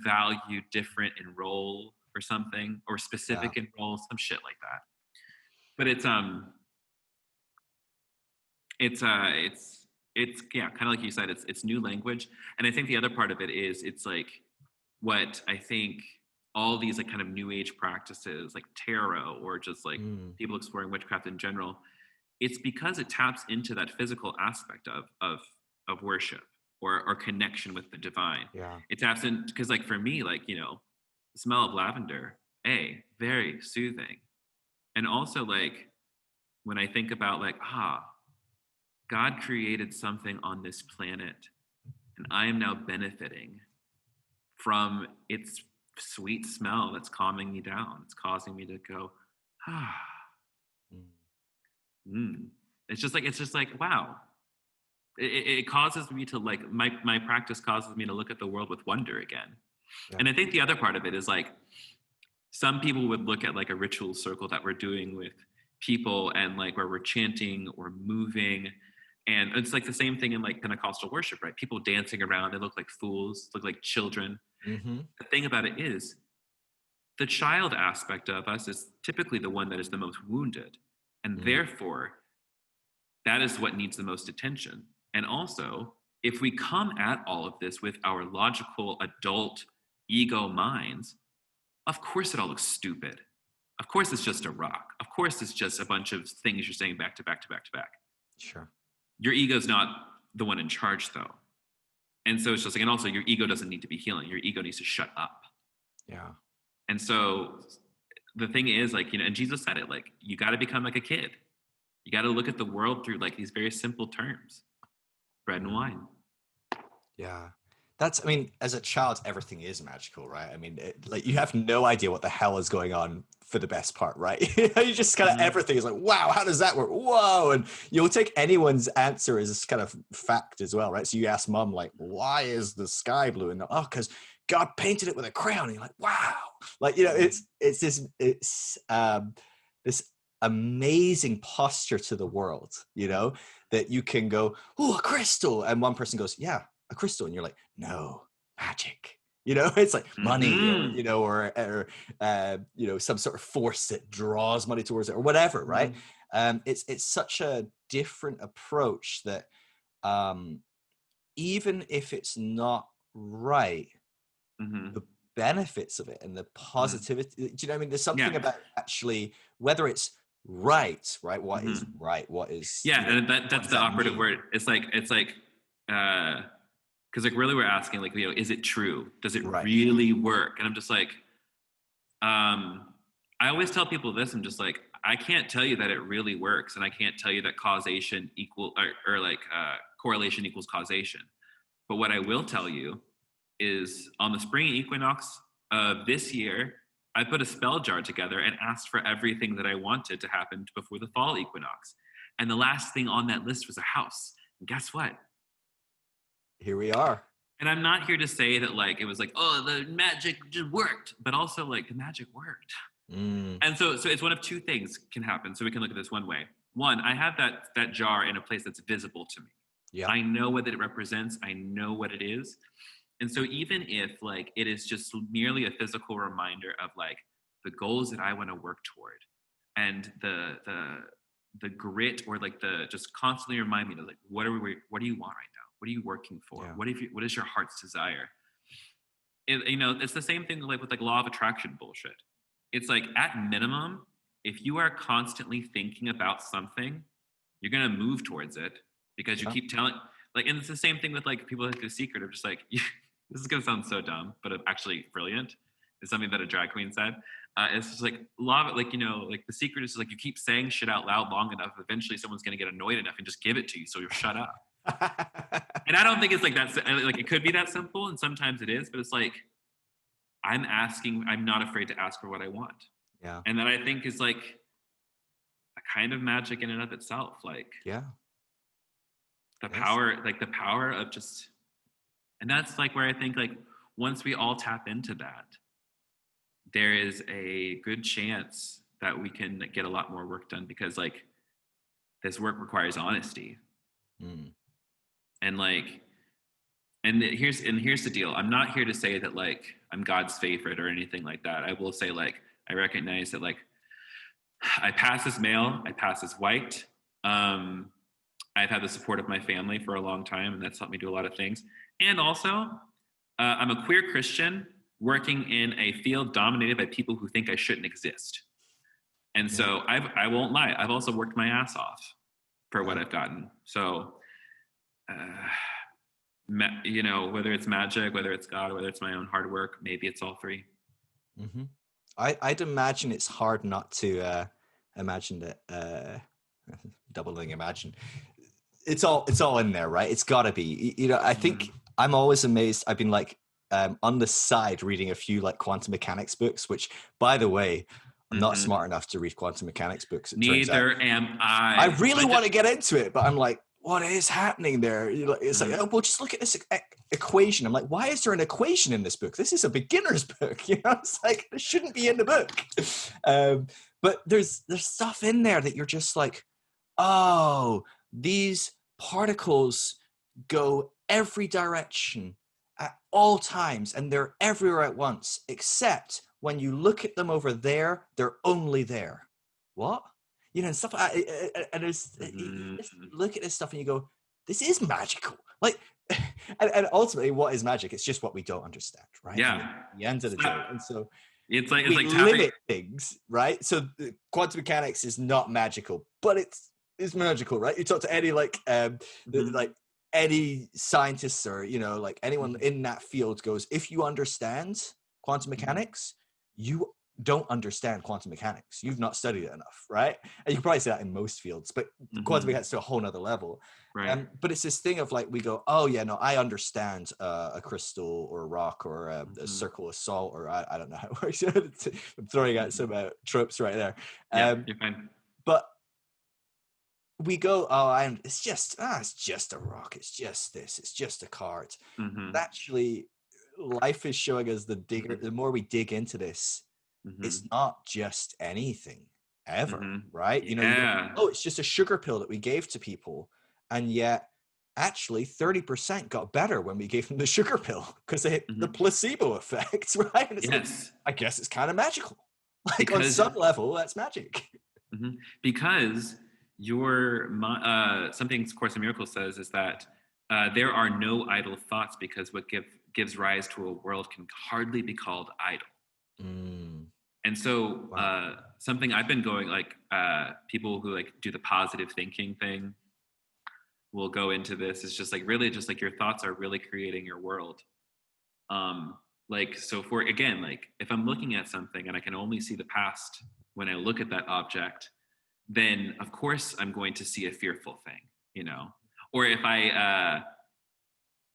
value, different in role or something, or specific in role, some shit like that. But it's yeah, kind of like you said, it's new language. And I think the other part of it is it's like what I think all these like kind of new age practices like tarot or just like people exploring witchcraft in general, it's because it taps into that physical aspect of worship or connection with the divine. Yeah. It taps in because like for me, like, you know, the smell of lavender, very soothing. And also like when I think about like, God created something on this planet, and I am now benefiting from its sweet smell that's calming me down. It's causing me to go, It's just like, wow. It causes me to like, my practice causes me to look at the world with wonder again. Yeah. And I think the other part of it is like, some people would look at like a ritual circle that we're doing with people and like where we're chanting or moving. And it's like the same thing in like Pentecostal worship, right? People dancing around, they look like fools, look like children. The thing about it is the child aspect of us is typically the one that is the most wounded. And therefore, that is what needs the most attention. And also, if we come at all of this with our logical adult ego minds, of course it all looks stupid. Of course it's just a rock. Of course it's just a bunch of things you're saying back to back to back to back. Sure. Your ego's not the one in charge though. And so it's just like, and also your ego doesn't need to be healing. Your ego needs to shut up. Yeah. And so the thing is like, you know, and Jesus said it, like, you got to become like a kid. You got to look at the world through like these very simple terms, bread and wine. Yeah. That's, I mean, as a child, everything is magical, right? I mean, like you have no idea what the hell is going on for the best part, right? You just kind of, Mhm. everything is like, wow, how does that work? Whoa. And you'll take anyone's answer as kind of fact as well, right? So you ask mom, like, why is the sky blue? And oh, because God painted it with a crayon. And you're like, wow. Like, you know, this amazing posture to the world, you know, that you can go, oh, a crystal. And one person goes, yeah, a crystal. And you're like, no, magic. You know, it's like money, or Mhm. you know, you know, some sort of force that draws money towards it, or whatever, right? Mhm. It's such a different approach that even if it's not right, Mhm. the benefits of it and the Mhm. positivity, do you know what I mean? There's something Yeah. about actually whether it's right? What is Mhm. right? What is, Yeah, you know, and what that's does the that operative mean? word. It's like, because like really we're asking like, is it true? Does it Right. really work? And I'm just like, um, I always tell people this. I'm just like, I can't tell you that it really works, and I can't tell you that causation equal or like correlation equals causation. But what I will tell you is on the spring equinox of this year, I put a spell jar together and asked for everything that I wanted to happen before the fall equinox. And the last thing on that list was a house. And guess what? Here we are. And I'm not here to say that like it was like, oh, the magic just worked, but also like the magic worked. Mm, And so it's one of two things can happen. So we can look at this one way. One, I have that jar in a place that's visible to me. yeah. I know what it represents. I know what it is. And so even if like it is just merely a physical reminder of like the goals that I want to work toward, and the grit, or like the just constantly remind me to like what do you want right now? What are you working for? Yeah. What is your heart's desire? You know, it's the same thing like with like law of attraction bullshit. It's like at minimum, if you are constantly thinking about something, you're gonna move towards it because you Yeah. keep telling like, and it's the same thing with like people like The Secret of just like this is gonna sound so dumb, but actually brilliant. It's something that a drag queen said. It's just like law of, like, you know, like The Secret is like you keep saying shit out loud long enough, eventually someone's gonna get annoyed enough and just give it to you, so you'll shut up. And I don't think it's like that. Like it could be that simple, and sometimes it is, but it's like I'm not afraid to ask for what I want, Yeah. and that I think is like a kind of magic in and of itself. Like Yeah. Yes. the power of just, and that's like where I think like once we all tap into that, there is a good chance that we can get a lot more work done, because like this work requires honesty. Mm, And like, and here's the deal. I'm not here to say that like I'm God's favorite or anything like that. I will say like I recognize that like I pass as male, I pass as white. Um, I've had the support of my family for a long time, and that's helped me do a lot of things. And also, I'm a queer Christian working in a field dominated by people who think I shouldn't exist. And yeah. so I won't lie. I've also worked my ass off for what Yeah. I've gotten. So, uh, you know, whether it's magic, whether it's God, whether it's my own hard work, maybe it's all three. Mm-hmm. I'd imagine it's hard not to imagine that doubling imagine. It's all in there, right? It's gotta be. You know, I think Mm-hmm. I'm always amazed. I've been like on the side reading a few like quantum mechanics books, which by the way, I'm not Mm-hmm. smart enough to read quantum mechanics books, it turns out. Neither am I I. really But want to get into it, but I'm like, what is happening there? It's like, mhm. oh, well, just look at this equation. I'm like, why is there an equation in this book? This is a beginner's book. You know, it's like this shouldn't be in the book. But there's stuff in there that you're just like, oh, these particles go every direction at all times, and they're everywhere at once, except when you look at them over there, they're only there. What? You know, and stuff. And there's, you just Mhm. look at this stuff and you go, this is magical. Like, and ultimately, what is magic? It's just what we don't understand, right? I mean, Yeah. at the end of It's the day. not, And so it's we like tapping. limit things, right? So quantum mechanics is not magical, but it's magical, right? You talk to any Mhm. like any scientists, or you know, like anyone Mhm. in that field goes, if you understand quantum Mhm. mechanics, you don't understand quantum mechanics. You've not studied it enough, right? And you can probably say that in most fields, but quantum mechanics is to a whole nother level. Right. But it's this thing of like, we go, oh yeah, no, I understand a crystal or a rock or a circle of salt, or I don't know how it works. I'm throwing out some tropes right there. Yeah, you're fine. But we go, it's just a rock. It's just this. It's just a card. Mm-hmm. But actually, life is showing us the more we dig into this, it's not just anything ever, right? You know, you go, oh, it's just a sugar pill that we gave to people, and yet actually 30% got better when we gave them the sugar pill because they hit the placebo effect, right? And it's like, I guess it's kind of magical. Like because, on some level, that's magic. Because something Course in Miracles says is that there are no idle thoughts, because what gives rise to a world can hardly be called idle. And so something I've been going, like people who like do the positive thinking thing will go into this. It's just like, really just like your thoughts are really creating your world. Like, so for, again, like if I'm looking at something and I can only see the past when I look at that object, then of course I'm going to see a fearful thing, you know? Or if I,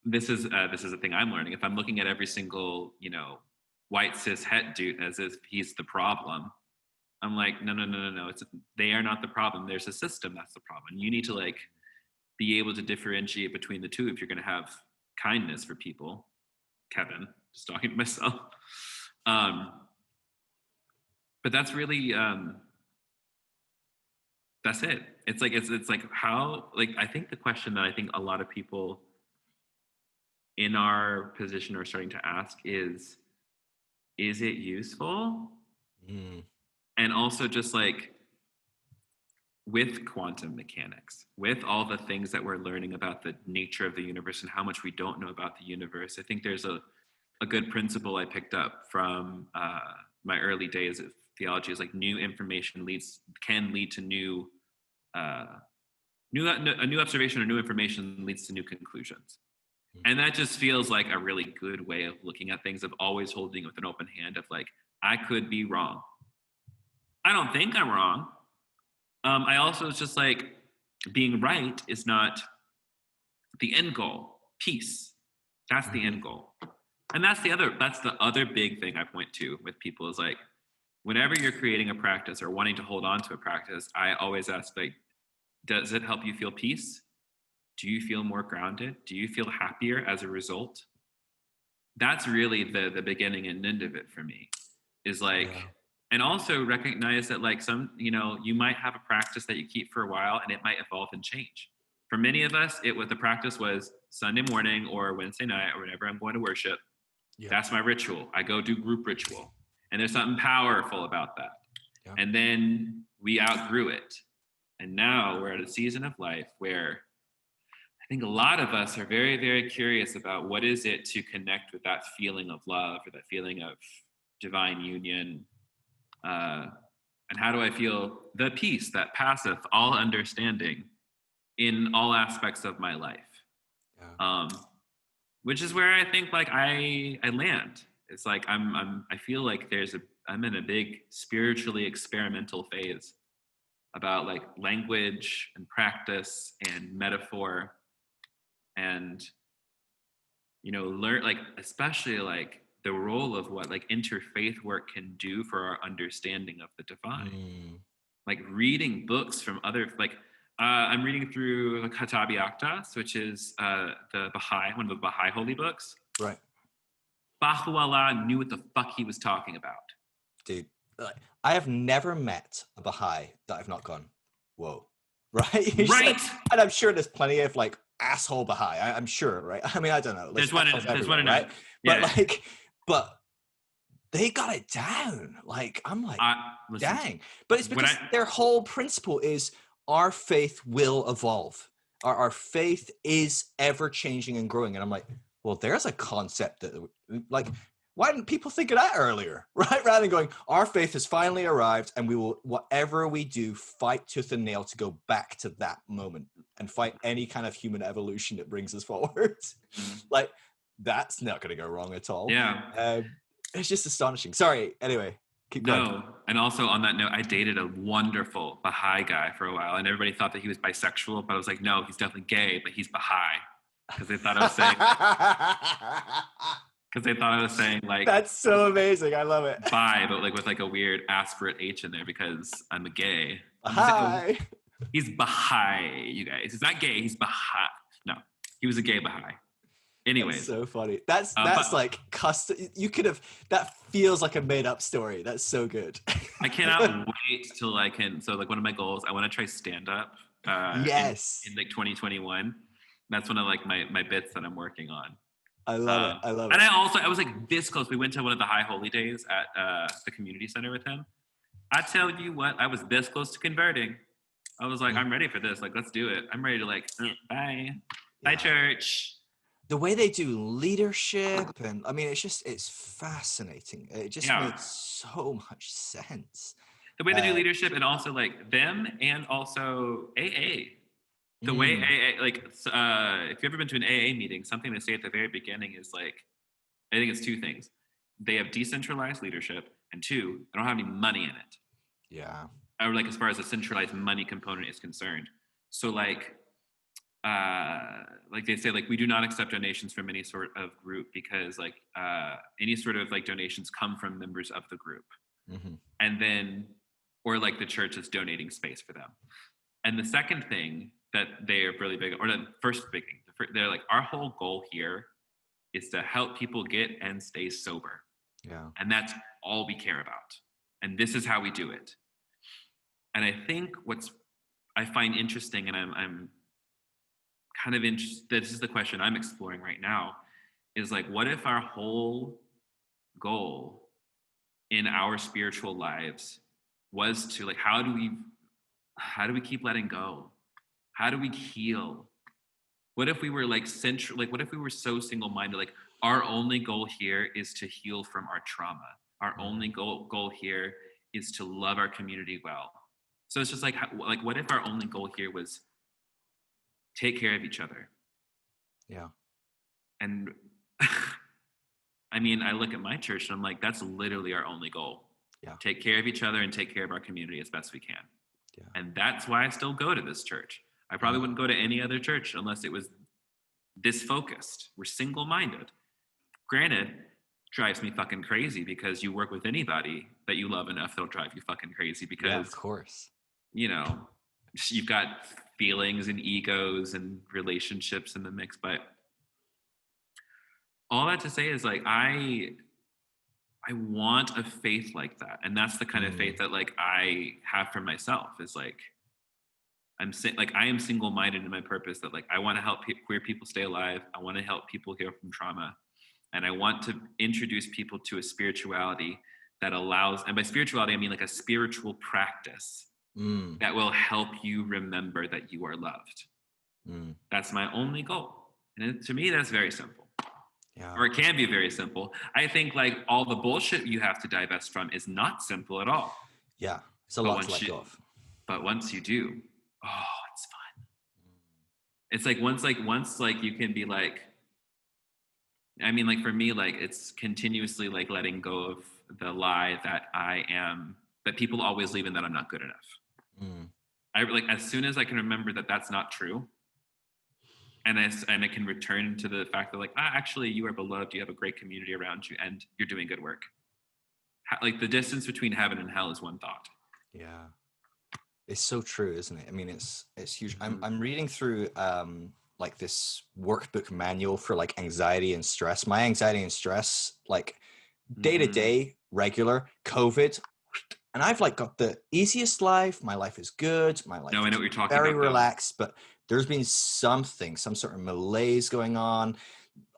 this is a thing I'm learning. If I'm looking at every single, you know, white cis het dude as if he's the problem, I'm like, no. They are not the problem. There's a system that's the problem. You need to like be able to differentiate between the two if you're going to have kindness for people. Kevin, just talking to myself. But that's really, that's it. It's like how, like, I think the question that I think a lot of people in our position are starting to ask is it useful? And also just like with quantum mechanics, with all the things that we're learning about the nature of the universe and how much we don't know about the universe, I think there's a good principle I picked up from my early days of theology is like new information can lead to a new observation or new information leads to new conclusions. And that just feels like a really good way of looking at things, of always holding with an open hand of like, I could be wrong. I don't think I'm wrong. I also, it's just like being right is not the end goal. Peace. That's the end goal. And that's the other big thing I point to with people is like, whenever you're creating a practice or wanting to hold on to a practice, I always ask, like, does it help you feel peace? Do you feel more grounded? Do you feel happier as a result? That's really the beginning and end of it for me, is like, and also recognize that like some, you know, you might have a practice that you keep for a while and it might evolve and change. For many of us, the practice was Sunday morning or Wednesday night or whenever I'm going to worship. That's my ritual. I go do group ritual. And there's something powerful about that. And then we outgrew it. And now we're at a season of life where I think a lot of us are very, very curious about what is it to connect with that feeling of love or that feeling of divine union. And how do I feel the peace that passeth all understanding in all aspects of my life? Which is where I think like I land. It's like I feel like I'm in a big spiritually experimental phase about like language and practice and metaphor, and you know, learn like especially like the role of what like interfaith work can do for our understanding of the divine. Like reading books from other like I'm reading through Katabi Aktas, which is the Baha'i, one of the Baha'i holy books. Right. Baha'u'llah knew what the fuck he was talking about. Dude, I have never met a Baha'i that I've not gone, whoa. Right? Right. Like, and I'm sure there's plenty of like asshole Baha'i. I'm sure, right? I mean, I don't know. There's one right? But they got it down. Like, I'm like, dang. But it's because their whole principle is our faith will evolve. Our faith is ever changing and growing. And I'm like, well, there's a concept that, like, why didn't people think of that earlier, right? Rather than going, our faith has finally arrived and we will, whatever we do, fight tooth and nail to go back to that moment and fight any kind of human evolution that brings us forward. Like, that's not going to go wrong at all. Yeah. It's just astonishing. Sorry. Anyway. Keep going. No. And also on that note, I dated a wonderful Baha'i guy for a while, and everybody thought that he was bisexual, but I was like, no, he's definitely gay, but he's Baha'i. Because they thought I was saying like That's so amazing. I love it. bi, but like with like a weird aspirate H in there because I'm a gay. I'm just like, Hi. he's Baha'i, you guys. He's not gay, he's Baha'i. No, he was a gay Baha'i. Anyways. That's so funny. That's but, like custom. You could have, that feels like a made up story. That's so good. I cannot wait till I can. So like one of my goals, I want to try stand up yes. in like 2021. That's one of like my bits that I'm working on. I love it. I love it. And I was like this close. We went to one of the high holy days at the community center with him. I tell you what, I was this close to converting. I was like, I'm ready for this. Like, let's do it. I'm ready to like, bye church. The way they do leadership, and I mean, it's fascinating. It just makes so much sense. The way they do leadership, and also like them, and also AA. The way AA, like, if you've ever been to an AA meeting, something they say at the very beginning is like, I think it's two things. They have decentralized leadership, and two, they don't have any money in it. Yeah. Or like as far as the centralized money component is concerned. So like they say, like, we do not accept donations from any sort of group because like any sort of like donations come from members of the group. Mm-hmm. And then, or like the church is donating space for them. And the second thing that they are really big, or the first big thing, they're like, our whole goal here is to help people get and stay sober. Yeah. And that's all we care about. And this is how we do it. And I think I find interesting, and I'm kind of interested, this is the question I'm exploring right now, is like, what if our whole goal in our spiritual lives was to like, how do we keep letting go? How do we heal? What if we were like what if we were so single-minded, like our only goal here is to heal from our trauma. Our only goal here is to love our community well. So it's just like what if our only goal here was take care of each other? Yeah. And I mean, I look at my church and I'm like, that's literally our only goal. Yeah. Take care of each other and take care of our community as best we can. Yeah. And that's why I still go to this church. I probably wouldn't go to any other church unless it was this focused. We're single-minded. Granted, drives me fucking crazy because you work with anybody that you love enough, they'll drive you fucking crazy because, yeah, of course, you know, you've got feelings and egos and relationships in the mix. But all that to say is like, I want a faith like that. And that's the kind of faith that like I have for myself, is like, I am single-minded in my purpose, that like, I want to help queer people stay alive. I want to help people heal from trauma. And I want to introduce people to a spirituality that allows, and by spirituality, I mean like a spiritual practice that will help you remember that you are loved. That's my only goal. And to me, that's very simple. Yeah. Or it can be very simple. I think like all the bullshit you have to divest from is not simple at all. Yeah, it's a lot to let go of. But once you do, oh, it's fun. It's like once you can be like, I mean, like for me, like it's continuously like letting go of the lie that that people always leave and that I'm not good enough. I like, as soon as I can remember that that's not true, and I can return to the fact that like, actually you are beloved, you have a great community around you, and you're doing good work. Like the distance between heaven and hell is one thought. Yeah. It's so true, isn't it? I mean, it's huge. I'm reading through like this workbook manual for like anxiety and stress. My anxiety and stress, like day to day, regular, COVID, and I've like got the easiest life. My life is good. My life I know what you're talking very about, relaxed, but there's been some sort of malaise going on.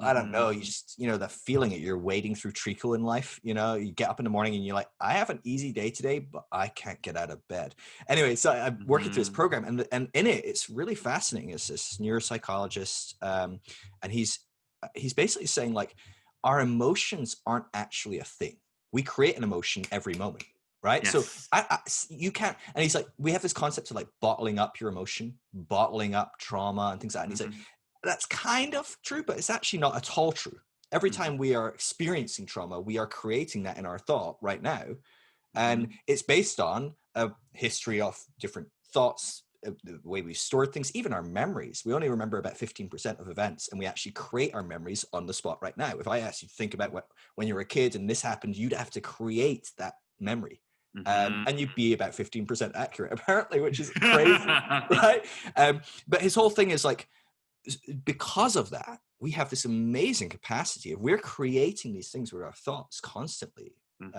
I don't know. You just, that feeling that you're wading through treacle in life. You get up in the morning and you're like, I have an easy day today, but I can't get out of bed. Anyway, so I'm working through this program, and in it, it's really fascinating. It's this neuropsychologist, and he's basically saying like, our emotions aren't actually a thing. We create an emotion every moment. Right. Yes. So you can't. And he's like, we have this concept of like bottling up your emotion, bottling up trauma and things like that. And he's like, that's kind of true, but it's actually not at all true. Every time we are experiencing trauma, we are creating that in our thought right now. And it's based on a history of different thoughts, the way we stored things, even our memories. We only remember about 15% of events, and we actually create our memories on the spot right now. If I asked you to think about when you were a kid and this happened, you'd have to create that memory. And you'd be about 15% accurate, apparently, which is crazy, right? But his whole thing is like, because of that, we have this amazing capacity of we're creating these things with our thoughts constantly.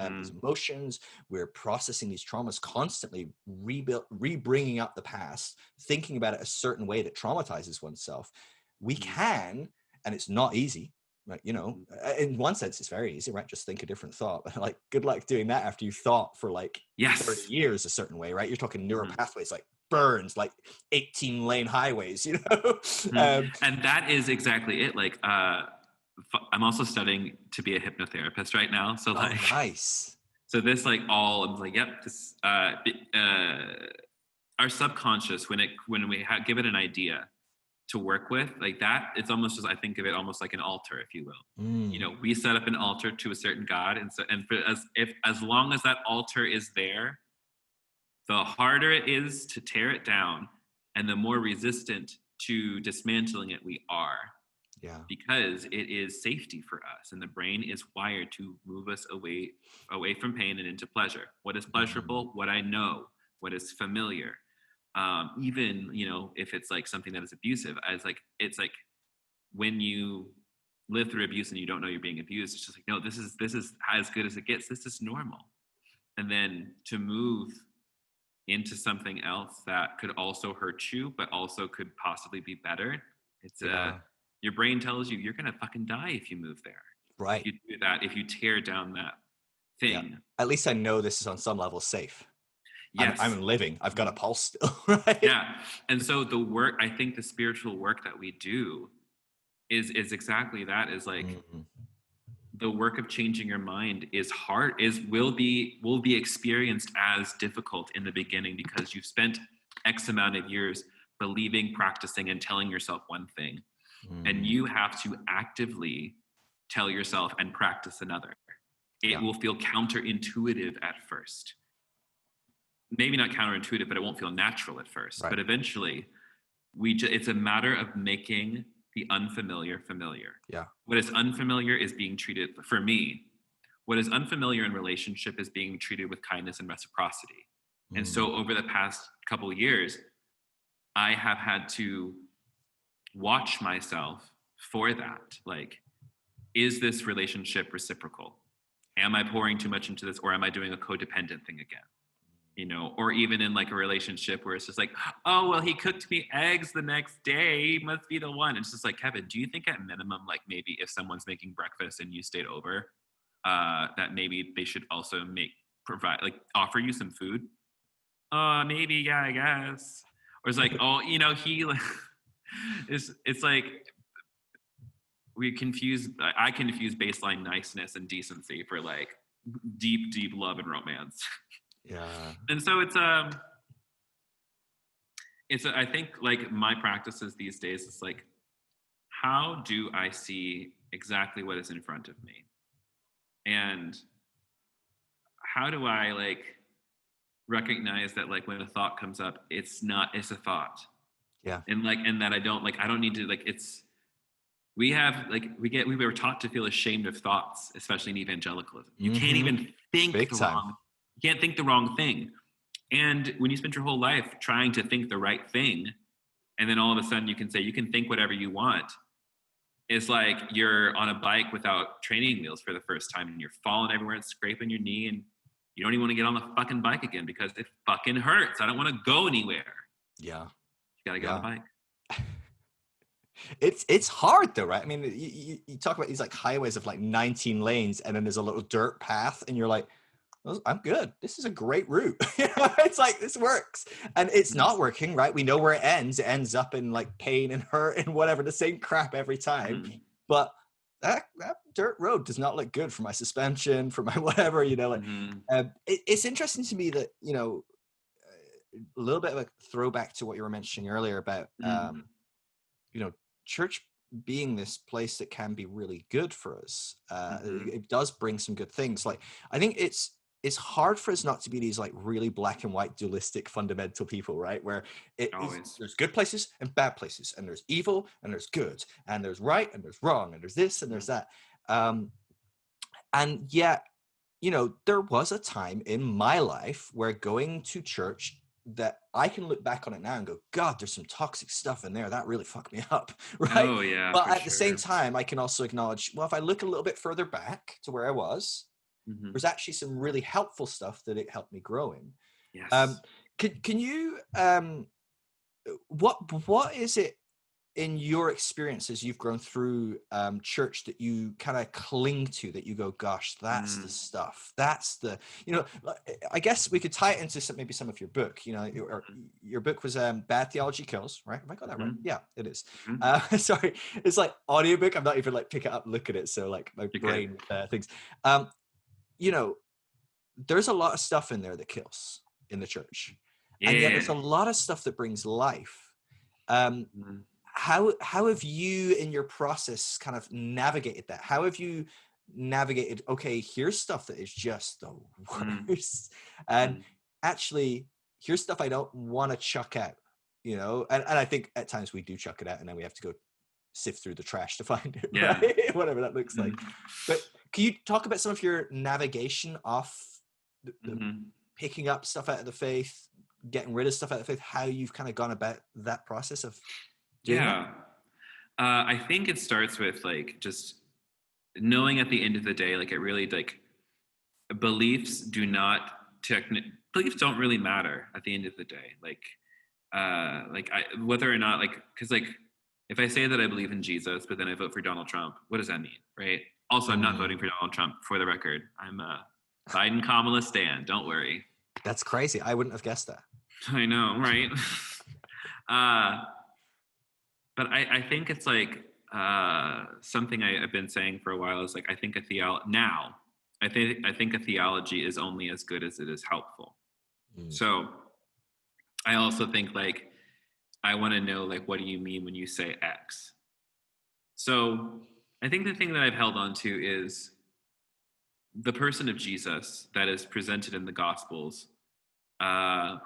These emotions, we're processing these traumas constantly, re-bringing up the past, thinking about it a certain way that traumatizes oneself. We can, and it's not easy, right? You know, in one sense, it's very easy, right? Just think a different thought. But like, good luck doing that after you've thought for like 30 years a certain way, right? You're talking neural pathways like burns, like 18-lane highways, you know? And that is exactly it. Like, I'm also studying to be a hypnotherapist right now. So like, nice. So this like all, I'm like, yep, this, our subconscious, when we give it an idea to work with, like that, it's almost just, I think of it almost like an altar, if you will. You know, we set up an altar to a certain God. And so, and for as long as that altar is there, the harder it is to tear it down and the more resistant to dismantling it we are. Yeah. Because it is safety for us, and the brain is wired to move us away from pain and into pleasure. What is pleasurable? What I know, what is familiar. Even, you know, if it's like something that is abusive, it's like when you live through abuse and you don't know you're being abused, it's just like, no, this is as good as it gets. This is normal. And then to move into something else that could also hurt you, but also could possibly be better. It's your brain tells you you're going to fucking die if you move there. Right. If you do that, if you tear down that thing. Yeah. At least I know this is on some level safe. Yes. I'm living. I've got a pulse still, right? Yeah. And so the work, I think the spiritual work that we do is exactly that, is like the work of changing your mind is hard, will be experienced as difficult in the beginning because you've spent X amount of years believing, practicing, and telling yourself one thing. And you have to actively tell yourself and practice another. It will feel counterintuitive at first. Maybe not counterintuitive, but it won't feel natural at first. Right. But eventually, it's a matter of making the unfamiliar familiar. Yeah. What is unfamiliar is being treated, for me, what is unfamiliar in relationship is being treated with kindness and reciprocity. And so over the past couple of years, I have had to watch myself for that. Like, is this relationship reciprocal? Am I pouring too much into this, or am I doing a codependent thing again? You know, or even in like a relationship where it's just like, oh, well, he cooked me eggs the next day, he must be the one. It's just like, Kevin, do you think at minimum, like maybe if someone's making breakfast and you stayed over, that maybe they should also offer you some food? Maybe, yeah, I guess. Or it's like, oh, you know, it's like I confuse baseline niceness and decency for like deep love and romance. Yeah. And so I think like my practices these days is like, how do I see exactly what is in front of me? And how do I like recognize that like when a thought comes up, it's a thought. Yeah. And that I don't need to, like, we were taught to feel ashamed of thoughts, especially in evangelicalism. You can't even think you can't think the wrong thing. And when you spend your whole life trying to think the right thing, and then all of a sudden you can think whatever you want, it's like you're on a bike without training wheels for the first time and you're falling everywhere and scraping your knee and you don't even want to get on the fucking bike again because it fucking hurts. I don't want to go anywhere. Yeah. You got to get on the bike. It's hard though, right? I mean, you talk about these like highways of like 19 lanes and then there's a little dirt path and you're like, I'm good. This is a great route. It's like, this works. And it's not working, right? We know where it ends. It ends up in like pain and hurt and whatever, the same crap every time. But that dirt road does not look good for my suspension, for my whatever, you know. Like, it's interesting to me that, you know, a little bit of a throwback to what you were mentioning earlier about, you know, church being this place that can be really good for us. It does bring some good things. Like, I think it's it's hard for us not to be these like really black and white dualistic fundamental people, right? Where Always. there's good places and bad places, and there's evil and there's good, and there's right and there's wrong, and there's this and there's that. And yet, there was a time in my life where going to church, that I can look back on it now and go, God, there's some toxic stuff in there that really fucked me up, right? Oh yeah, But for at the same sure. time, I can also acknowledge, well, if I look a little bit further back to where I was, Hmm. there's actually some really helpful stuff that it helped me grow in. Yes. Can you what is it in your experience as you've grown through church that you kind of cling to, that you go, gosh, that's the stuff, that's the, I guess we could tie it into maybe some of your book, your book was Bad Theology Kills, right? Have I got that right? Yeah, it is. Sorry, it's like audiobook. I'm not even like pick it up, look at it. So like my brain thinks, there's a lot of stuff in there that kills in the church. Yeah. And yet there's a lot of stuff that brings life. How have you in your process kind of navigated that? How have you navigated, okay, here's stuff that is just the worst. And actually, here's stuff I don't want to chuck out, and I think at times we do chuck it out and then we have to go sift through the trash to find it, right? Whatever that looks like. But can you talk about some of your navigation off the picking up stuff out of the faith, getting rid of stuff out of the faith, how you've kind of gone about that process of doing that? I think it starts with like just knowing at the end of the day, like it really like beliefs don't really matter at the end of the day. Whether or not because like if I say that I believe in Jesus, but then I vote for Donald Trump, what does that mean, right? Also, I'm not voting for Donald Trump, for the record. I'm Biden Kamala stan. Don't worry. That's crazy. I wouldn't have guessed that. I know, right? But I think it's like something I've been saying for a while is like I think a theology is only as good as it is helpful. So I also think like I want to know like what do you mean when you say X? So I think the thing that I've held on to is the person of Jesus that is presented in the Gospels,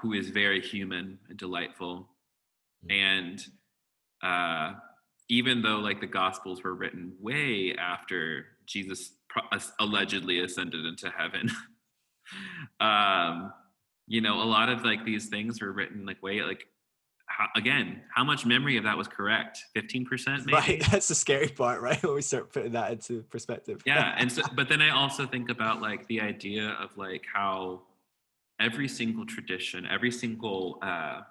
who is very human and delightful. And even though like the Gospels were written way after Jesus allegedly ascended into heaven, a lot of like these things were written like way like, how much memory of that was correct? 15% maybe? Right, that's the scary part, right? When we start putting that into perspective. Yeah, and so, but then I also think about like the idea of like how every single tradition, every single, I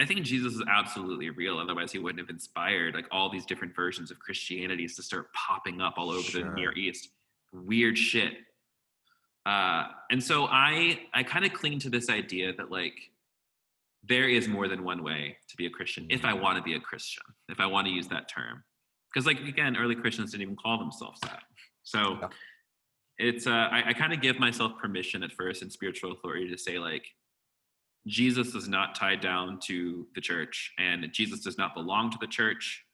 think Jesus is absolutely real. Otherwise, he wouldn't have inspired like all these different versions of Christianity to start popping up all over the Near East. Weird shit. And so I kind of cling to this idea that like there is more than one way to be a Christian. If I want to be a Christian, if I want to use that term, because like again, early Christians didn't even call themselves that. So it's I kind of give myself permission at first in spiritual authority to say like Jesus is not tied down to the church and Jesus does not belong to the church.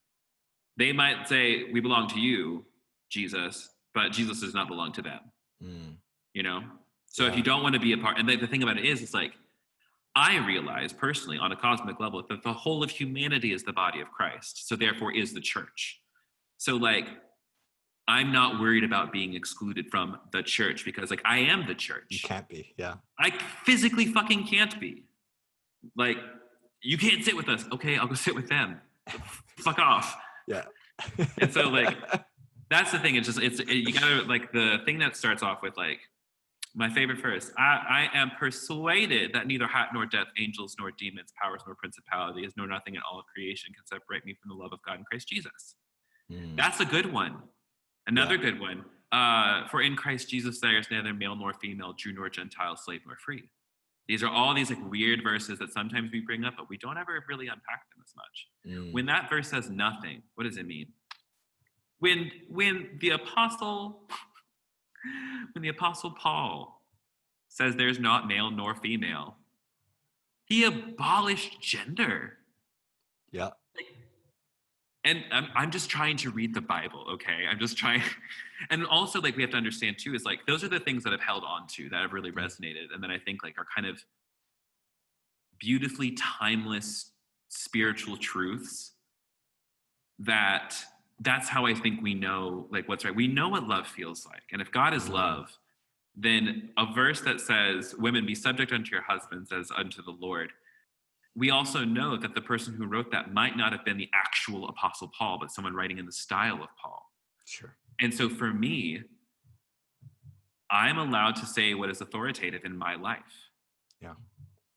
They might say we belong to you, Jesus, but Jesus does not belong to them. So if you don't want to be a part, and the thing about it is it's like I realize personally on a cosmic level that the whole of humanity is the body of Christ, so therefore is the church. So like I'm not worried about being excluded from the church because like I am the church. You can't be, yeah. I physically fucking can't be. Like, you can't sit with us. Okay, I'll go sit with them. Fuck off. Yeah. And so like that's the thing. You gotta like the thing that starts off with like my favorite verse. I am persuaded that neither height nor depth, angels nor demons, powers nor principalities, nor nothing in all of creation can separate me from the love of God in Christ Jesus. That's a good one. Another good one. For in Christ Jesus there is neither male nor female, Jew nor Gentile, slave nor free. These are all these like weird verses that sometimes we bring up, but we don't ever really unpack them as much. When that verse says nothing, what does it mean? When the apostle Paul says there's not male nor female, he abolished gender. Yeah. And I'm just trying to read the Bible, okay? I'm just trying. And also, like, we have to understand too, is like, those are the things that I've held on to that have really resonated. And then I think like are kind of beautifully timeless spiritual truths that that's how I think we know like what's right. We know what love feels like. And if God is love, then a verse that says, women be subject unto your husbands as unto the Lord. We also know that the person who wrote that might not have been the actual Apostle Paul, but someone writing in the style of Paul. Sure. And so for me, I'm allowed to say what is authoritative in my life. Yeah.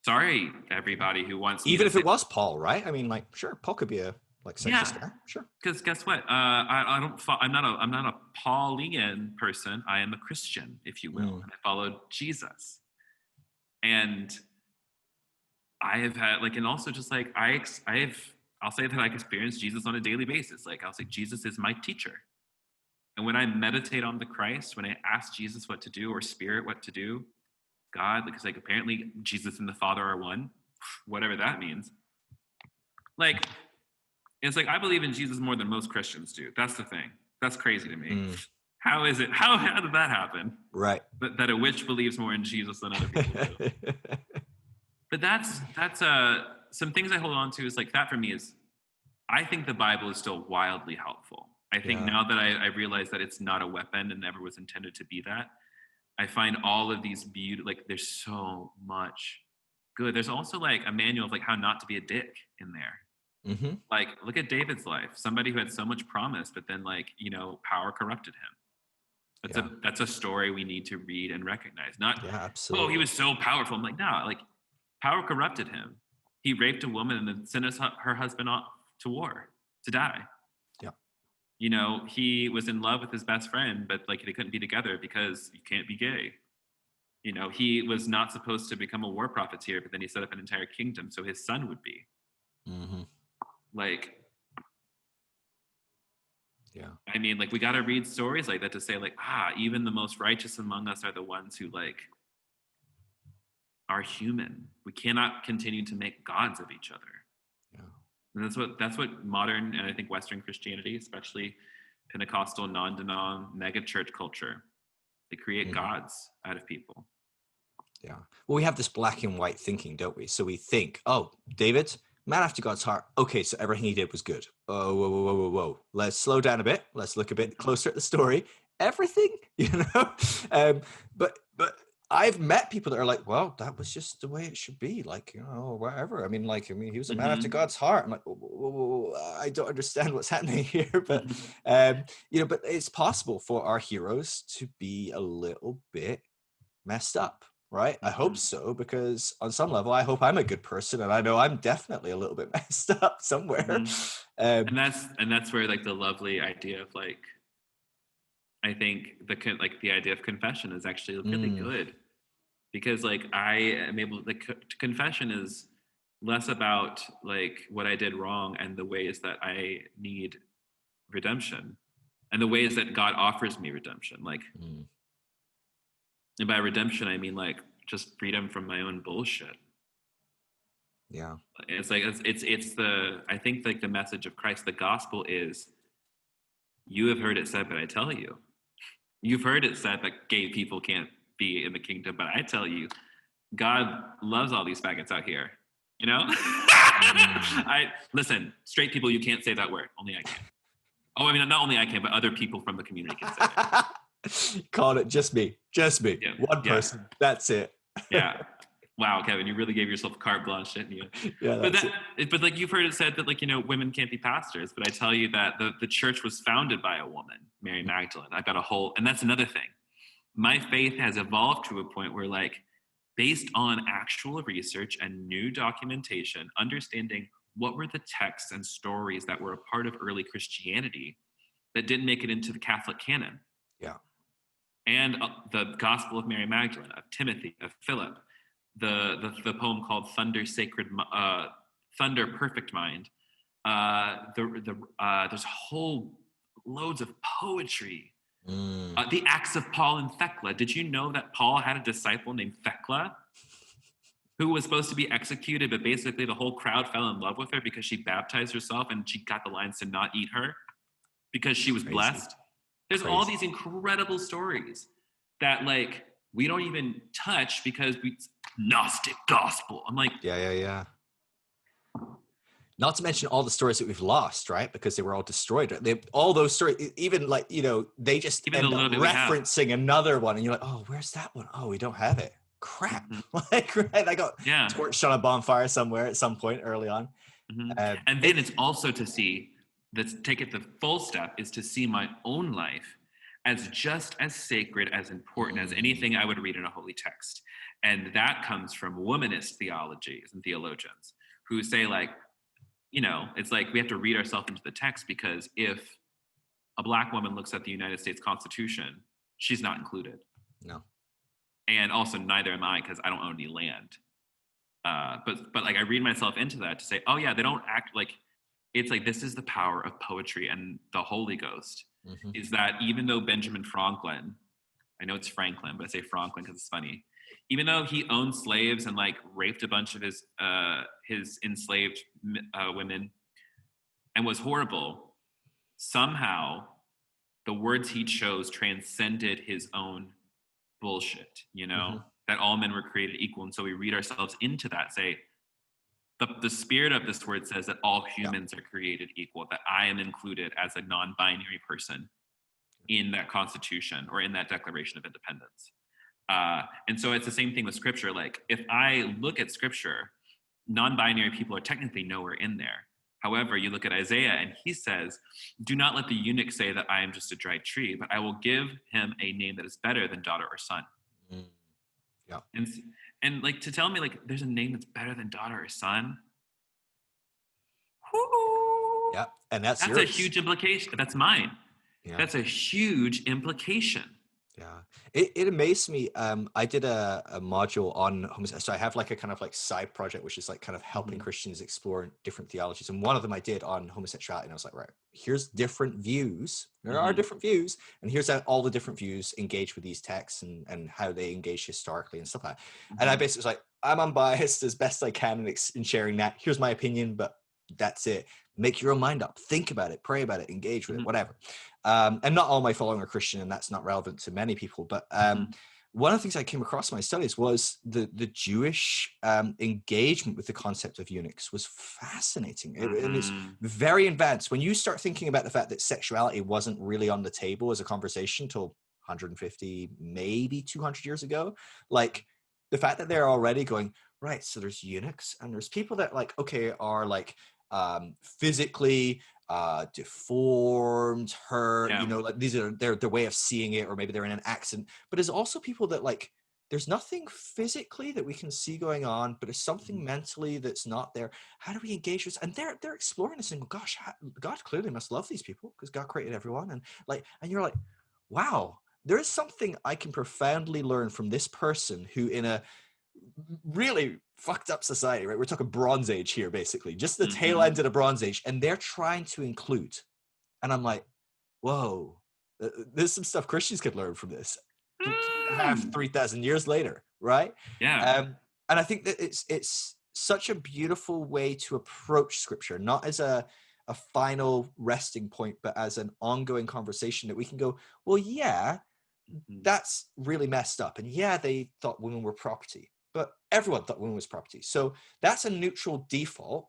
Sorry, everybody who wants me Even to if say, it was Paul, right? I mean, like, sure, Paul could be a like sexist yeah, guy. Sure. because guess what? I don't. I'm not a Paulian person. I am a Christian, if you will, and I follow Jesus. And I have had like, and also just like I'll say that I experience Jesus on a daily basis. Like I'll say Jesus is my teacher. And when I meditate on the Christ, when I ask Jesus what to do or Spirit what to do, God, because like apparently Jesus and the Father are one, whatever that means. Like, it's like I believe in Jesus more than most Christians do. That's the thing. That's crazy to me. How is it? How did that happen? Right. That a witch believes more in Jesus than other people do. But that's some things I hold on to is like that for me is I think the Bible is still wildly helpful. I think now that I realize that it's not a weapon and never was intended to be that, I find all of these like there's so much good. There's also like a manual of like how not to be a dick in there. Like look at David's life, somebody who had so much promise, but then like, you know, power corrupted him. That's a story we need to read and recognize. Not, absolutely. oh, he was so powerful. I'm like, no, like power corrupted him. He raped a woman and then sent her husband off to war to die. Yeah. You know, he was in love with his best friend, but like they couldn't be together because you can't be gay. You know, he was not supposed to become a war profiteer, but then he set up an entire kingdom so his son would be. Like, yeah. I mean, like we got to read stories like that to say like, even the most righteous among us are the ones who like are human. We cannot continue to make gods of each other. Yeah. And that's what modern and I think Western Christianity, especially Pentecostal, non-denom, mega church culture, they create gods out of people. Yeah. Well, we have this black and white thinking, don't we? So we think, oh, David, man after God's heart. Okay, so everything he did was good. Oh, whoa. Let's slow down a bit. Let's look a bit closer at the story. Everything, you know? But I've met people that are like, well, that was just the way it should be. Like, you know, whatever. I mean, he was a man after God's heart. I'm like, whoa, I don't understand what's happening here. But, you know, but it's possible for our heroes to be a little bit messed up. Right. I hope so, because on some level, I hope I'm a good person. And I know I'm definitely a little bit messed up somewhere. And that's where like the lovely idea of like, I think the idea of confession is actually really good, because like I am able, like confession is less about like what I did wrong and the ways that I need redemption and the ways that God offers me redemption. Like, and by redemption, I mean like just freedom from my own bullshit. Yeah. It's like, I think like the message of Christ, the gospel is, you have heard it said, but I tell you. You've heard it said that gay people can't be in the kingdom, but I tell you, God loves all these faggots out here. You know? Listen, straight people, you can't say that word. Only I can. Oh, I mean, not only I can, but other people from the community can say it. Called it just me. Yeah, one person. Yeah. That's it. Yeah. Wow, Kevin, you really gave yourself carte blanche, didn't you? Yeah, but like you've heard it said that like, you know, women can't be pastors, but I tell you that the church was founded by a woman, Mary Magdalene. I've got and that's another thing. My faith has evolved to a point where like, based on actual research and new documentation, understanding what were the texts and stories that were a part of early Christianity that didn't make it into the Catholic canon. Yeah. And the Gospel of Mary Magdalene, of Timothy, of Philip, the poem called Thunder Perfect Mind. There's whole loads of poetry. The Acts of Paul and Thecla. Did you know that Paul had a disciple named Thecla? who was supposed to be executed, but basically the whole crowd fell in love with her because she baptized herself and she got the lions to not eat her because she was Crazy. blessed. There's all Crazy. these incredible stories that like we don't even touch because we Gnostic gospel. I'm like, Yeah. Not to mention all the stories that we've lost, right? Because they were all destroyed. All those stories, even like, they just even the end up little bit we have. referencing another one. And you're like, oh, where's that one? Oh, we don't have it. Crap. Mhm. Like, right? I got Yeah. torched on a bonfire somewhere at some point early on. Mm-hmm. And then it's also to see, let's take it the full step, is to see my own life as just as sacred, as important as anything I would read in a holy text. And that comes from womanist theologies and theologians who say like, it's like we have to read ourselves into the text, because if a Black woman looks at the United States Constitution, she's not included. No. And also neither am I, because I don't own any land. But like I read myself into that to say, oh yeah, they don't act like, it's like this is the power of poetry and the Holy Ghost. Is that even though Benjamin Franklin, I know it's Franklin, but I say Franklin because it's funny, even though he owned slaves and like raped a bunch of his enslaved women and was horrible, somehow the words he chose transcended his own bullshit, that all men were created equal. And so we read ourselves into that, say, the spirit of this word says that all humans are created equal, that I am included as a non-binary person in that Constitution or in that Declaration of Independence. And so it's the same thing with Scripture. Like if I look at Scripture, non-binary people are technically nowhere in there. However, you look at Isaiah and he says, do not let the eunuch say that I am just a dry tree, but I will give him a name that is better than daughter or son. Yeah. And like to tell me like there's a name that's better than daughter or son. Woo! Yeah. And that's a huge implication. That's mine. Yeah. That's a huge implication. Yeah, it amazed me. I did a module on homosexuality. So I have like a kind of like side project, which is like kind of helping Christians explore different theologies. And one of them I did on homosexuality. And I was like, right, here's different views. There are different views. And here's how all the different views engage with these texts and how they engage historically and stuff like that. And I basically was like, I'm unbiased as best I can in sharing that. Here's my opinion, but that's it. Make your own mind up. Think about it. Pray about it. Engage with it. Whatever. And not all my following are Christian, and that's not relevant to many people. But one of the things I came across in my studies was the Jewish engagement with the concept of eunuchs was fascinating. And it's very advanced. When you start thinking about the fact that sexuality wasn't really on the table as a conversation till 150, maybe 200 years ago, like the fact that they're already going, right, so there's eunuchs and there's people that like, okay, are like physically deformed, hurt, like these are their way of seeing it, or maybe they're in an accident. But there's also people that like there's nothing physically that we can see going on, but there's something mentally that's not there. How do we engage with this? And they're exploring this and go, gosh, God clearly must love these people because God created everyone. And you're like, wow, there is something I can profoundly learn from this person who in a really fucked up society, right? We're talking Bronze Age here, basically, just the tail end of the Bronze Age, and they're trying to include. And I'm like, whoa, there's some stuff Christians could learn from this. 3,000 years later, right? Yeah. And I think that it's such a beautiful way to approach Scripture, not as a final resting point, but as an ongoing conversation that we can go, well, yeah, that's really messed up. And yeah, they thought women were property, but everyone thought women was property. So that's a neutral default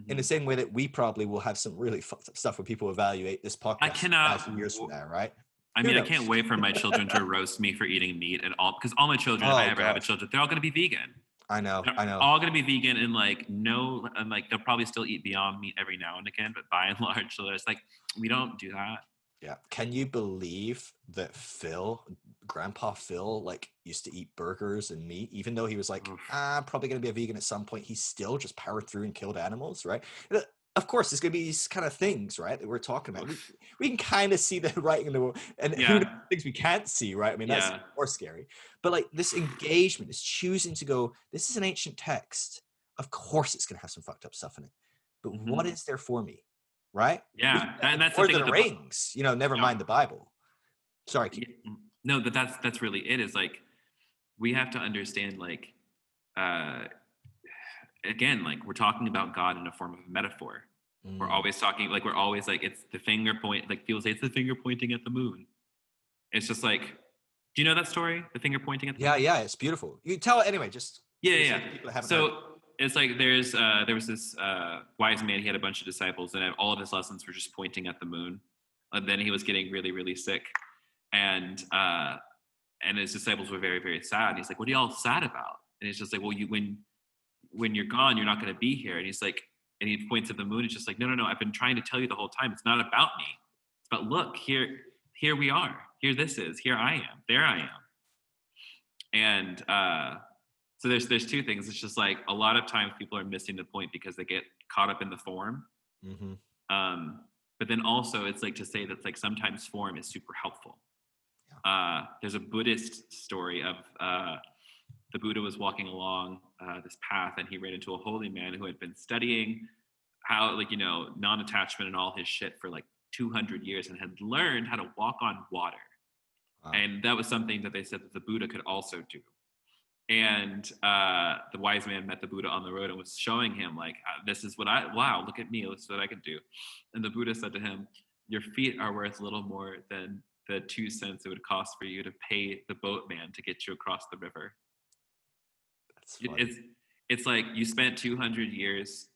in the same way that we probably will have some really fucked up stuff when people evaluate this podcast I cannot 1,000 years from now, right? I mean, I can't wait for my children to roast me for eating meat and all, because all my children, if I ever have a children, they're all going to be vegan. I know. All going to be vegan and like they'll probably still eat Beyond Meat every now and again, but by and large, so it's like we don't do that. Yeah. Can you believe that Grandpa Phil, like used to eat burgers and meat, even though he was like, I'm probably going to be a vegan at some point. He still just powered through and killed animals, right? Of course, there's going to be these kind of things, right, that we're talking about. We can kind of see the writing in the world, and things we can't see, right? I mean, that's more scary. But like this engagement is choosing to go, this is an ancient text. Of course, it's going to have some fucked up stuff in it. But what is there for me? Right? Yeah, and that's Lord of the Rings. Never mind the Bible. Sorry. No, but that's really it. Is like we have to understand like again, like we're talking about God in a form of a metaphor. We're Mm. always talking, like we're always like, it's the finger point, like people say it's the finger pointing at the moon. It's just like, do you know that story? The finger pointing at the moon? Yeah, it's beautiful. You tell it anyway, just Yeah, for the yeah, sake yeah. of people that haven't heard. So it's like there was this wise man. He had a bunch of disciples, and all of his lessons were just pointing at the moon. And then he was getting really, really sick, and his disciples were very, very sad. And he's like, "What are y'all sad about?" And he's just like, "Well, when you're gone, you're not going to be here." And he's like, and he points at the moon. It's just like, no. I've been trying to tell you the whole time. It's not about me. It's about, look, here we are. Here this is. Here I am. There I am. And so there's two things. It's just like a lot of times people are missing the point because they get caught up in the form. Mm-hmm. But then also it's like to say that like sometimes form is super helpful. There's a Buddhist story of the Buddha was walking along this path, and he ran into a holy man who had been studying how, like, non-attachment and all his shit for like 200 years, and had learned how to walk on water. Wow. And that was something that they said that the Buddha could also do. And the wise man met the Buddha on the road and was showing him, like, this is what wow, look at me, this is what I can do. And the Buddha said to him, your feet are worth little more than the 2 cents it would cost for you to pay the boatman to get you across the river. That's funny. It's like you spent 200 years,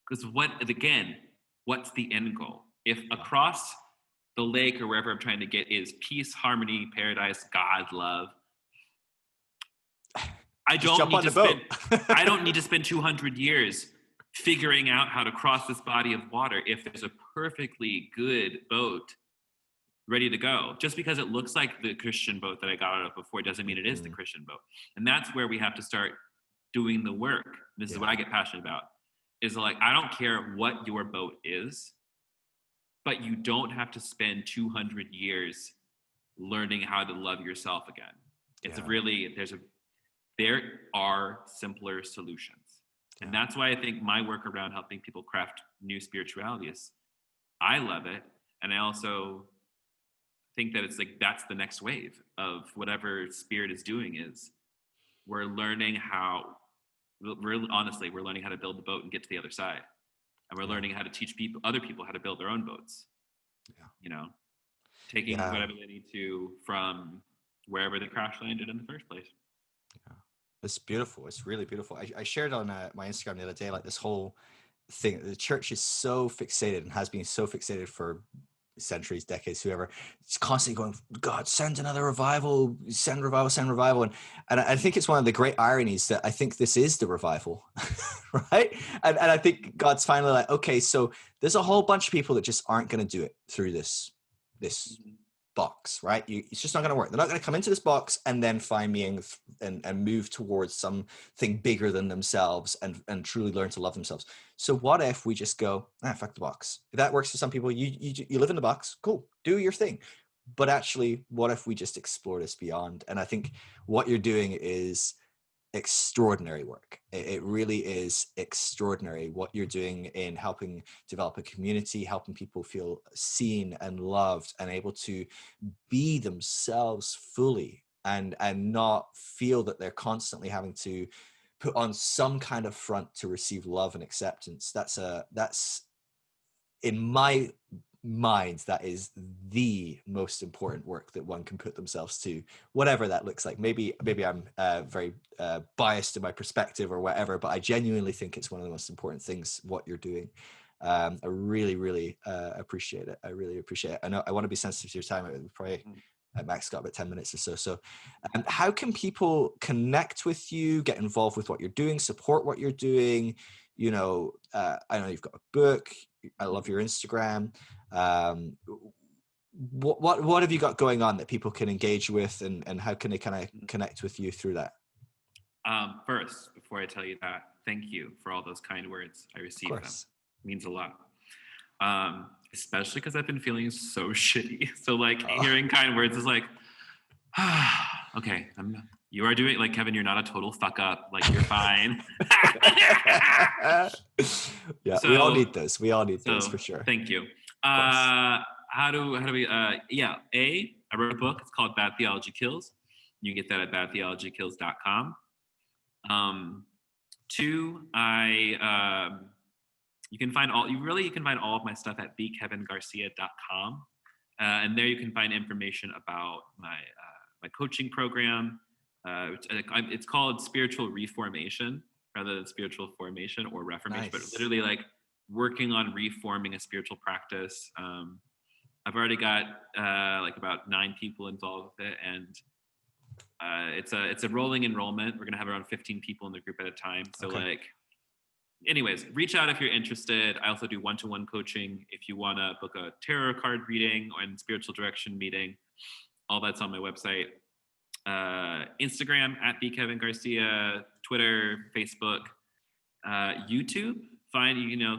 because what's the end goal? If across the lake or wherever I'm trying to get is peace, harmony, paradise, God, love, I don't need to spend 200 years figuring out how to cross this body of water if there's a perfectly good boat ready to go. Just because it looks like the Christian boat that I got out of before doesn't mean it is the Christian boat. And that's where we have to start doing the work. This is what I get passionate about. Is like, I don't care what your boat is, but you don't have to spend 200 years learning how to love yourself again. It's really, there are simpler solutions. And that's why I think my work around helping people craft new spirituality is, I love it. And I also think that it's like, that's the next wave of whatever spirit is doing is we're learning how to build the boat and get to the other side. And we're learning how to teach other people how to build their own boats. Taking whatever they need to from wherever they crash landed in the first place. Yeah. It's beautiful. It's really beautiful. I shared on my Instagram the other day, like this whole thing. The church is so fixated and has been so fixated for centuries, decades, whoever. It's constantly going, God, send another revival, send revival. And I think it's one of the great ironies that I think this is the revival, right? And I think God's finally like, okay, so there's a whole bunch of people that just aren't going to do it through this box, right? It's just not going to work. They're not going to come into this box and then find me and move towards something bigger than themselves and truly learn to love themselves. So what if we just go, fuck the box? If that works for some people, you live in the box, cool, do your thing. But actually, what if we just explore this beyond? And I think what you're doing is extraordinary work. It really is extraordinary what you're doing in helping develop a community, helping people feel seen and loved and able to be themselves fully and not feel that they're constantly having to put on some kind of front to receive love and acceptance. That's in my mind, that is the most important work that one can put themselves to, whatever that looks like. Maybe I'm very biased in my perspective or whatever, but I genuinely think it's one of the most important things what you're doing. I really, really appreciate it. I really appreciate it. I know I want to be sensitive to your time. We probably at max got about 10 minutes or so. How can people connect with you, get involved with what you're doing, support what you're doing? I know you've got a book. I love your Instagram. What have you got going on that people can engage with, and how can they kind of connect with you through that? First, before I tell you that, thank you for all those kind words. I received them. It means a lot. Especially because I've been feeling so shitty. So hearing kind words is like, okay, you are doing, like, Kevin, you're not a total fuck up. Like, you're fine. Yeah, so, we all need those. We all need those for sure. Thank you. How do we, I wrote a book. It's called Bad Theology Kills. You can get that at badtheologykills.com. 2, you can find all of my stuff at thekevingarcia.com. And there you can find information about my coaching program. It's called Spiritual Reformation rather than Spiritual Formation or Reformation, but literally like working on reforming a spiritual practice. I've already got like about 9 people involved with it, and it's a rolling enrollment. We're gonna have around 15 people in the group at a time. So like, anyways, reach out if you're interested. I also do one-to-one coaching if you want to book a tarot card reading and spiritual direction meeting. All that's on my website. Instagram at Kevin Garcia, Twitter, Facebook, YouTube.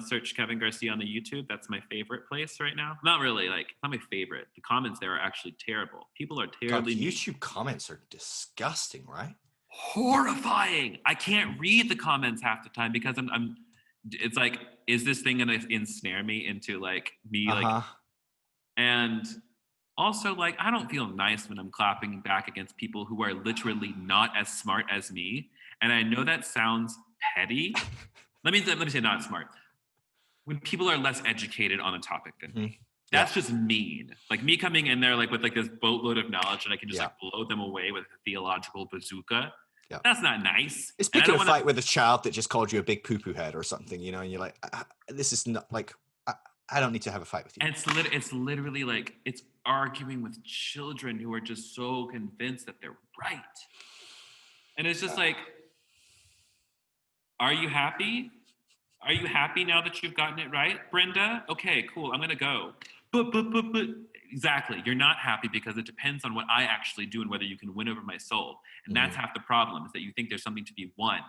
Search Kevin Garcia on the YouTube. That's my favorite place right now. Not really, like, not my favorite. The comments there are actually terrible. People are terribly mean. YouTube comments are disgusting, right? Horrifying. I can't read the comments half the time because I'm it's like, is this thing gonna ensnare me into like me like, and also like I don't feel nice when I'm clapping back against people who are literally not as smart as me. And I know that sounds petty. let me say not smart. When people are less educated on a topic than me. That's just mean. Like me coming in there like with like this boatload of knowledge and I can just like blow them away with a theological bazooka. Yeah. That's not nice. It's picking a fight with a child that just called you a big poo-poo head or something, you know, and you're like, this is not like, I don't need to have a fight with you. And it's literally like, it's arguing with children who are just so convinced that they're right. And it's just like, are you happy? Are you happy now that you've gotten it right, Brenda? Okay, cool. I'm going to go. But exactly. You're not happy because it depends on what I actually do and whether you can win over my soul. And that's half the problem, is that you think there's something to be won.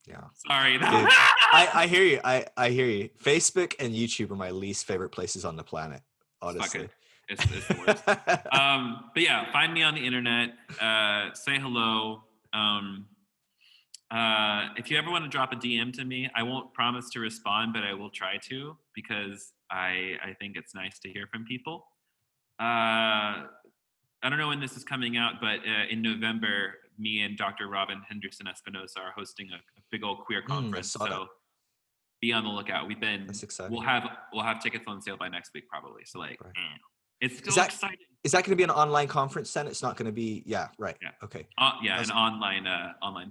Yeah. Sorry. Dude, I hear you. I hear you. Facebook and YouTube are my least favorite places on the planet, honestly. It's the worst. But yeah, find me on the internet. Say hello. If you ever want to drop a DM to me, I won't promise to respond, but I will try to, because I think it's nice to hear from people. I don't know when this is coming out, but in November, me and Dr. Robin Henderson Espinosa are hosting a big old queer conference. So be on the lookout. That's exciting. We'll have tickets on sale by next week, probably. So like, it's so exciting. Is that going to be an online conference then? It's not going to be, okay. An online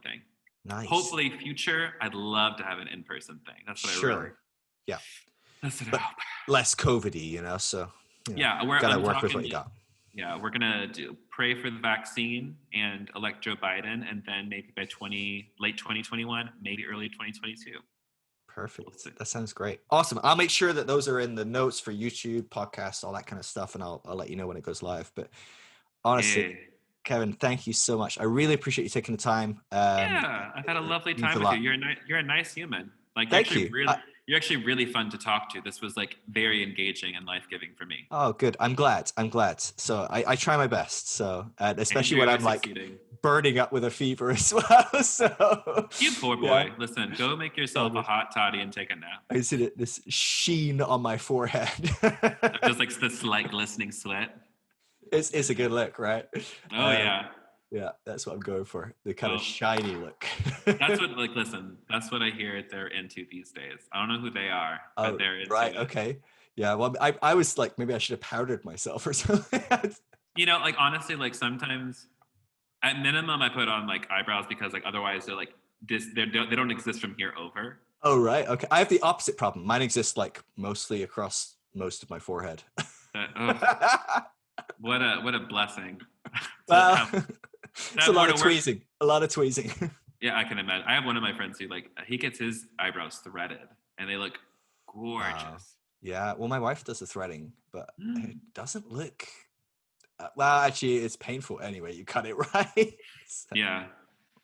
thing. Nice. Hopefully future, I'd love to have an in-person thing. That's what I really. Yeah. That's what I hope. Less COVID-y, you know, so. We're gotta work with what you got. Yeah, we're gonna pray for the vaccine and elect Joe Biden, and then maybe by late 2021, maybe early 2022. Perfect. That sounds great. Awesome. I'll make sure that those are in the notes for YouTube, podcasts, all that kind of stuff, and I'll let you know when it goes live. But honestly, Kevin, thank you so much. I really appreciate you taking the time. I've had a lovely time with you. You're a nice human. Like, thank you. You're actually really fun to talk to. This was like very engaging and life-giving for me. Oh, good. I'm glad. So I try my best. So especially when I'm succeeding. Like burning up with a fever as well. So you poor boy. Listen, go make yourself a hot toddy and take a nap. I see this sheen on my forehead. Just like this light glistening sweat. It's a good look, right? Oh yeah. Yeah, that's what I'm going for. The kind of shiny look. That's what I hear they're into these days. I don't know who they are, but they're into it. Okay. Yeah, well, I was like, maybe I should have powdered myself or something. You know, like honestly, like sometimes at minimum I put on like eyebrows because like otherwise they're like they don't exist from here over. Oh, right. Okay. I have the opposite problem. Mine exists like mostly across most of my forehead. What a blessing. Well, it's a lot of tweezing. Yeah, I can imagine. I have one of my friends who like he gets his eyebrows threaded and they look gorgeous. Wow. Yeah, well, my wife does the threading, but it doesn't look. Well, actually, it's painful anyway. You cut it right. So, yeah.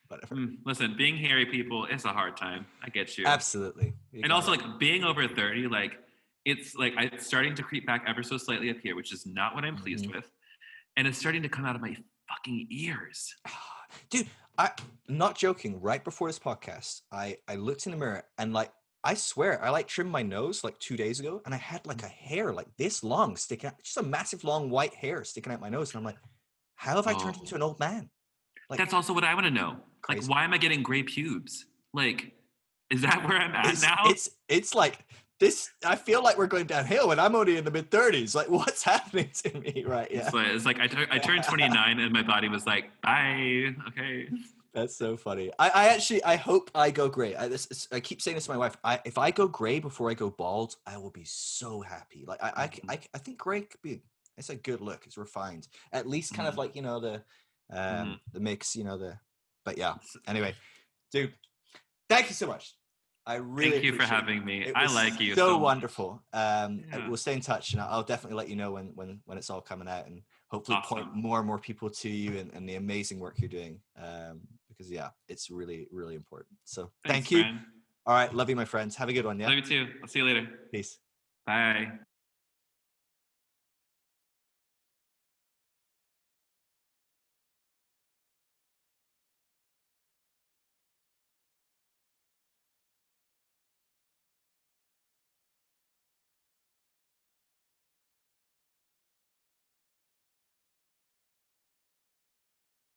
Whatever. Listen, being hairy people, it's a hard time. I get you. Absolutely. And also, like being over 30, like it's like it's starting to creep back ever so slightly up here, which is not what I'm pleased with, and it's starting to come out of my fucking ears. Dude, I'm not joking. Right before this podcast, I looked in the mirror and like I swear I like trimmed my nose like 2 days ago, and I had like a hair like this long sticking out, just a massive long white hair sticking out my nose, and I'm like, how have I turned into an old man? Like, that's also what I want to know. Like, crazy. why am I getting gray pubes? Like, is that where I'm at It's now? it's like this. I feel like we're going downhill, and I'm only in the mid-30s. Like, what's happening to me? Right? Yeah. It's like I turned 29 and my body was like, bye. Okay. That's so funny. I hope I go gray. I keep saying this to my wife. If I go gray before I go bald, I will be so happy. Like I think gray could be. It's a good look. It's refined. At least kind of like, the mix. But yeah. Anyway, dude, thank you so much. I really Thank you for appreciate having me. it. I Was like you so so much. wonderful. Yeah. We'll stay in touch, and I'll definitely let you know when it's all coming out, and hopefully point Awesome. more and more people to you and the amazing work you're doing. Because yeah, it's really, really important. So Thanks, thank you. friend. All right, love you, my friends. Have a good one. Yeah, Love you too. I'll see you later. peace. Bye.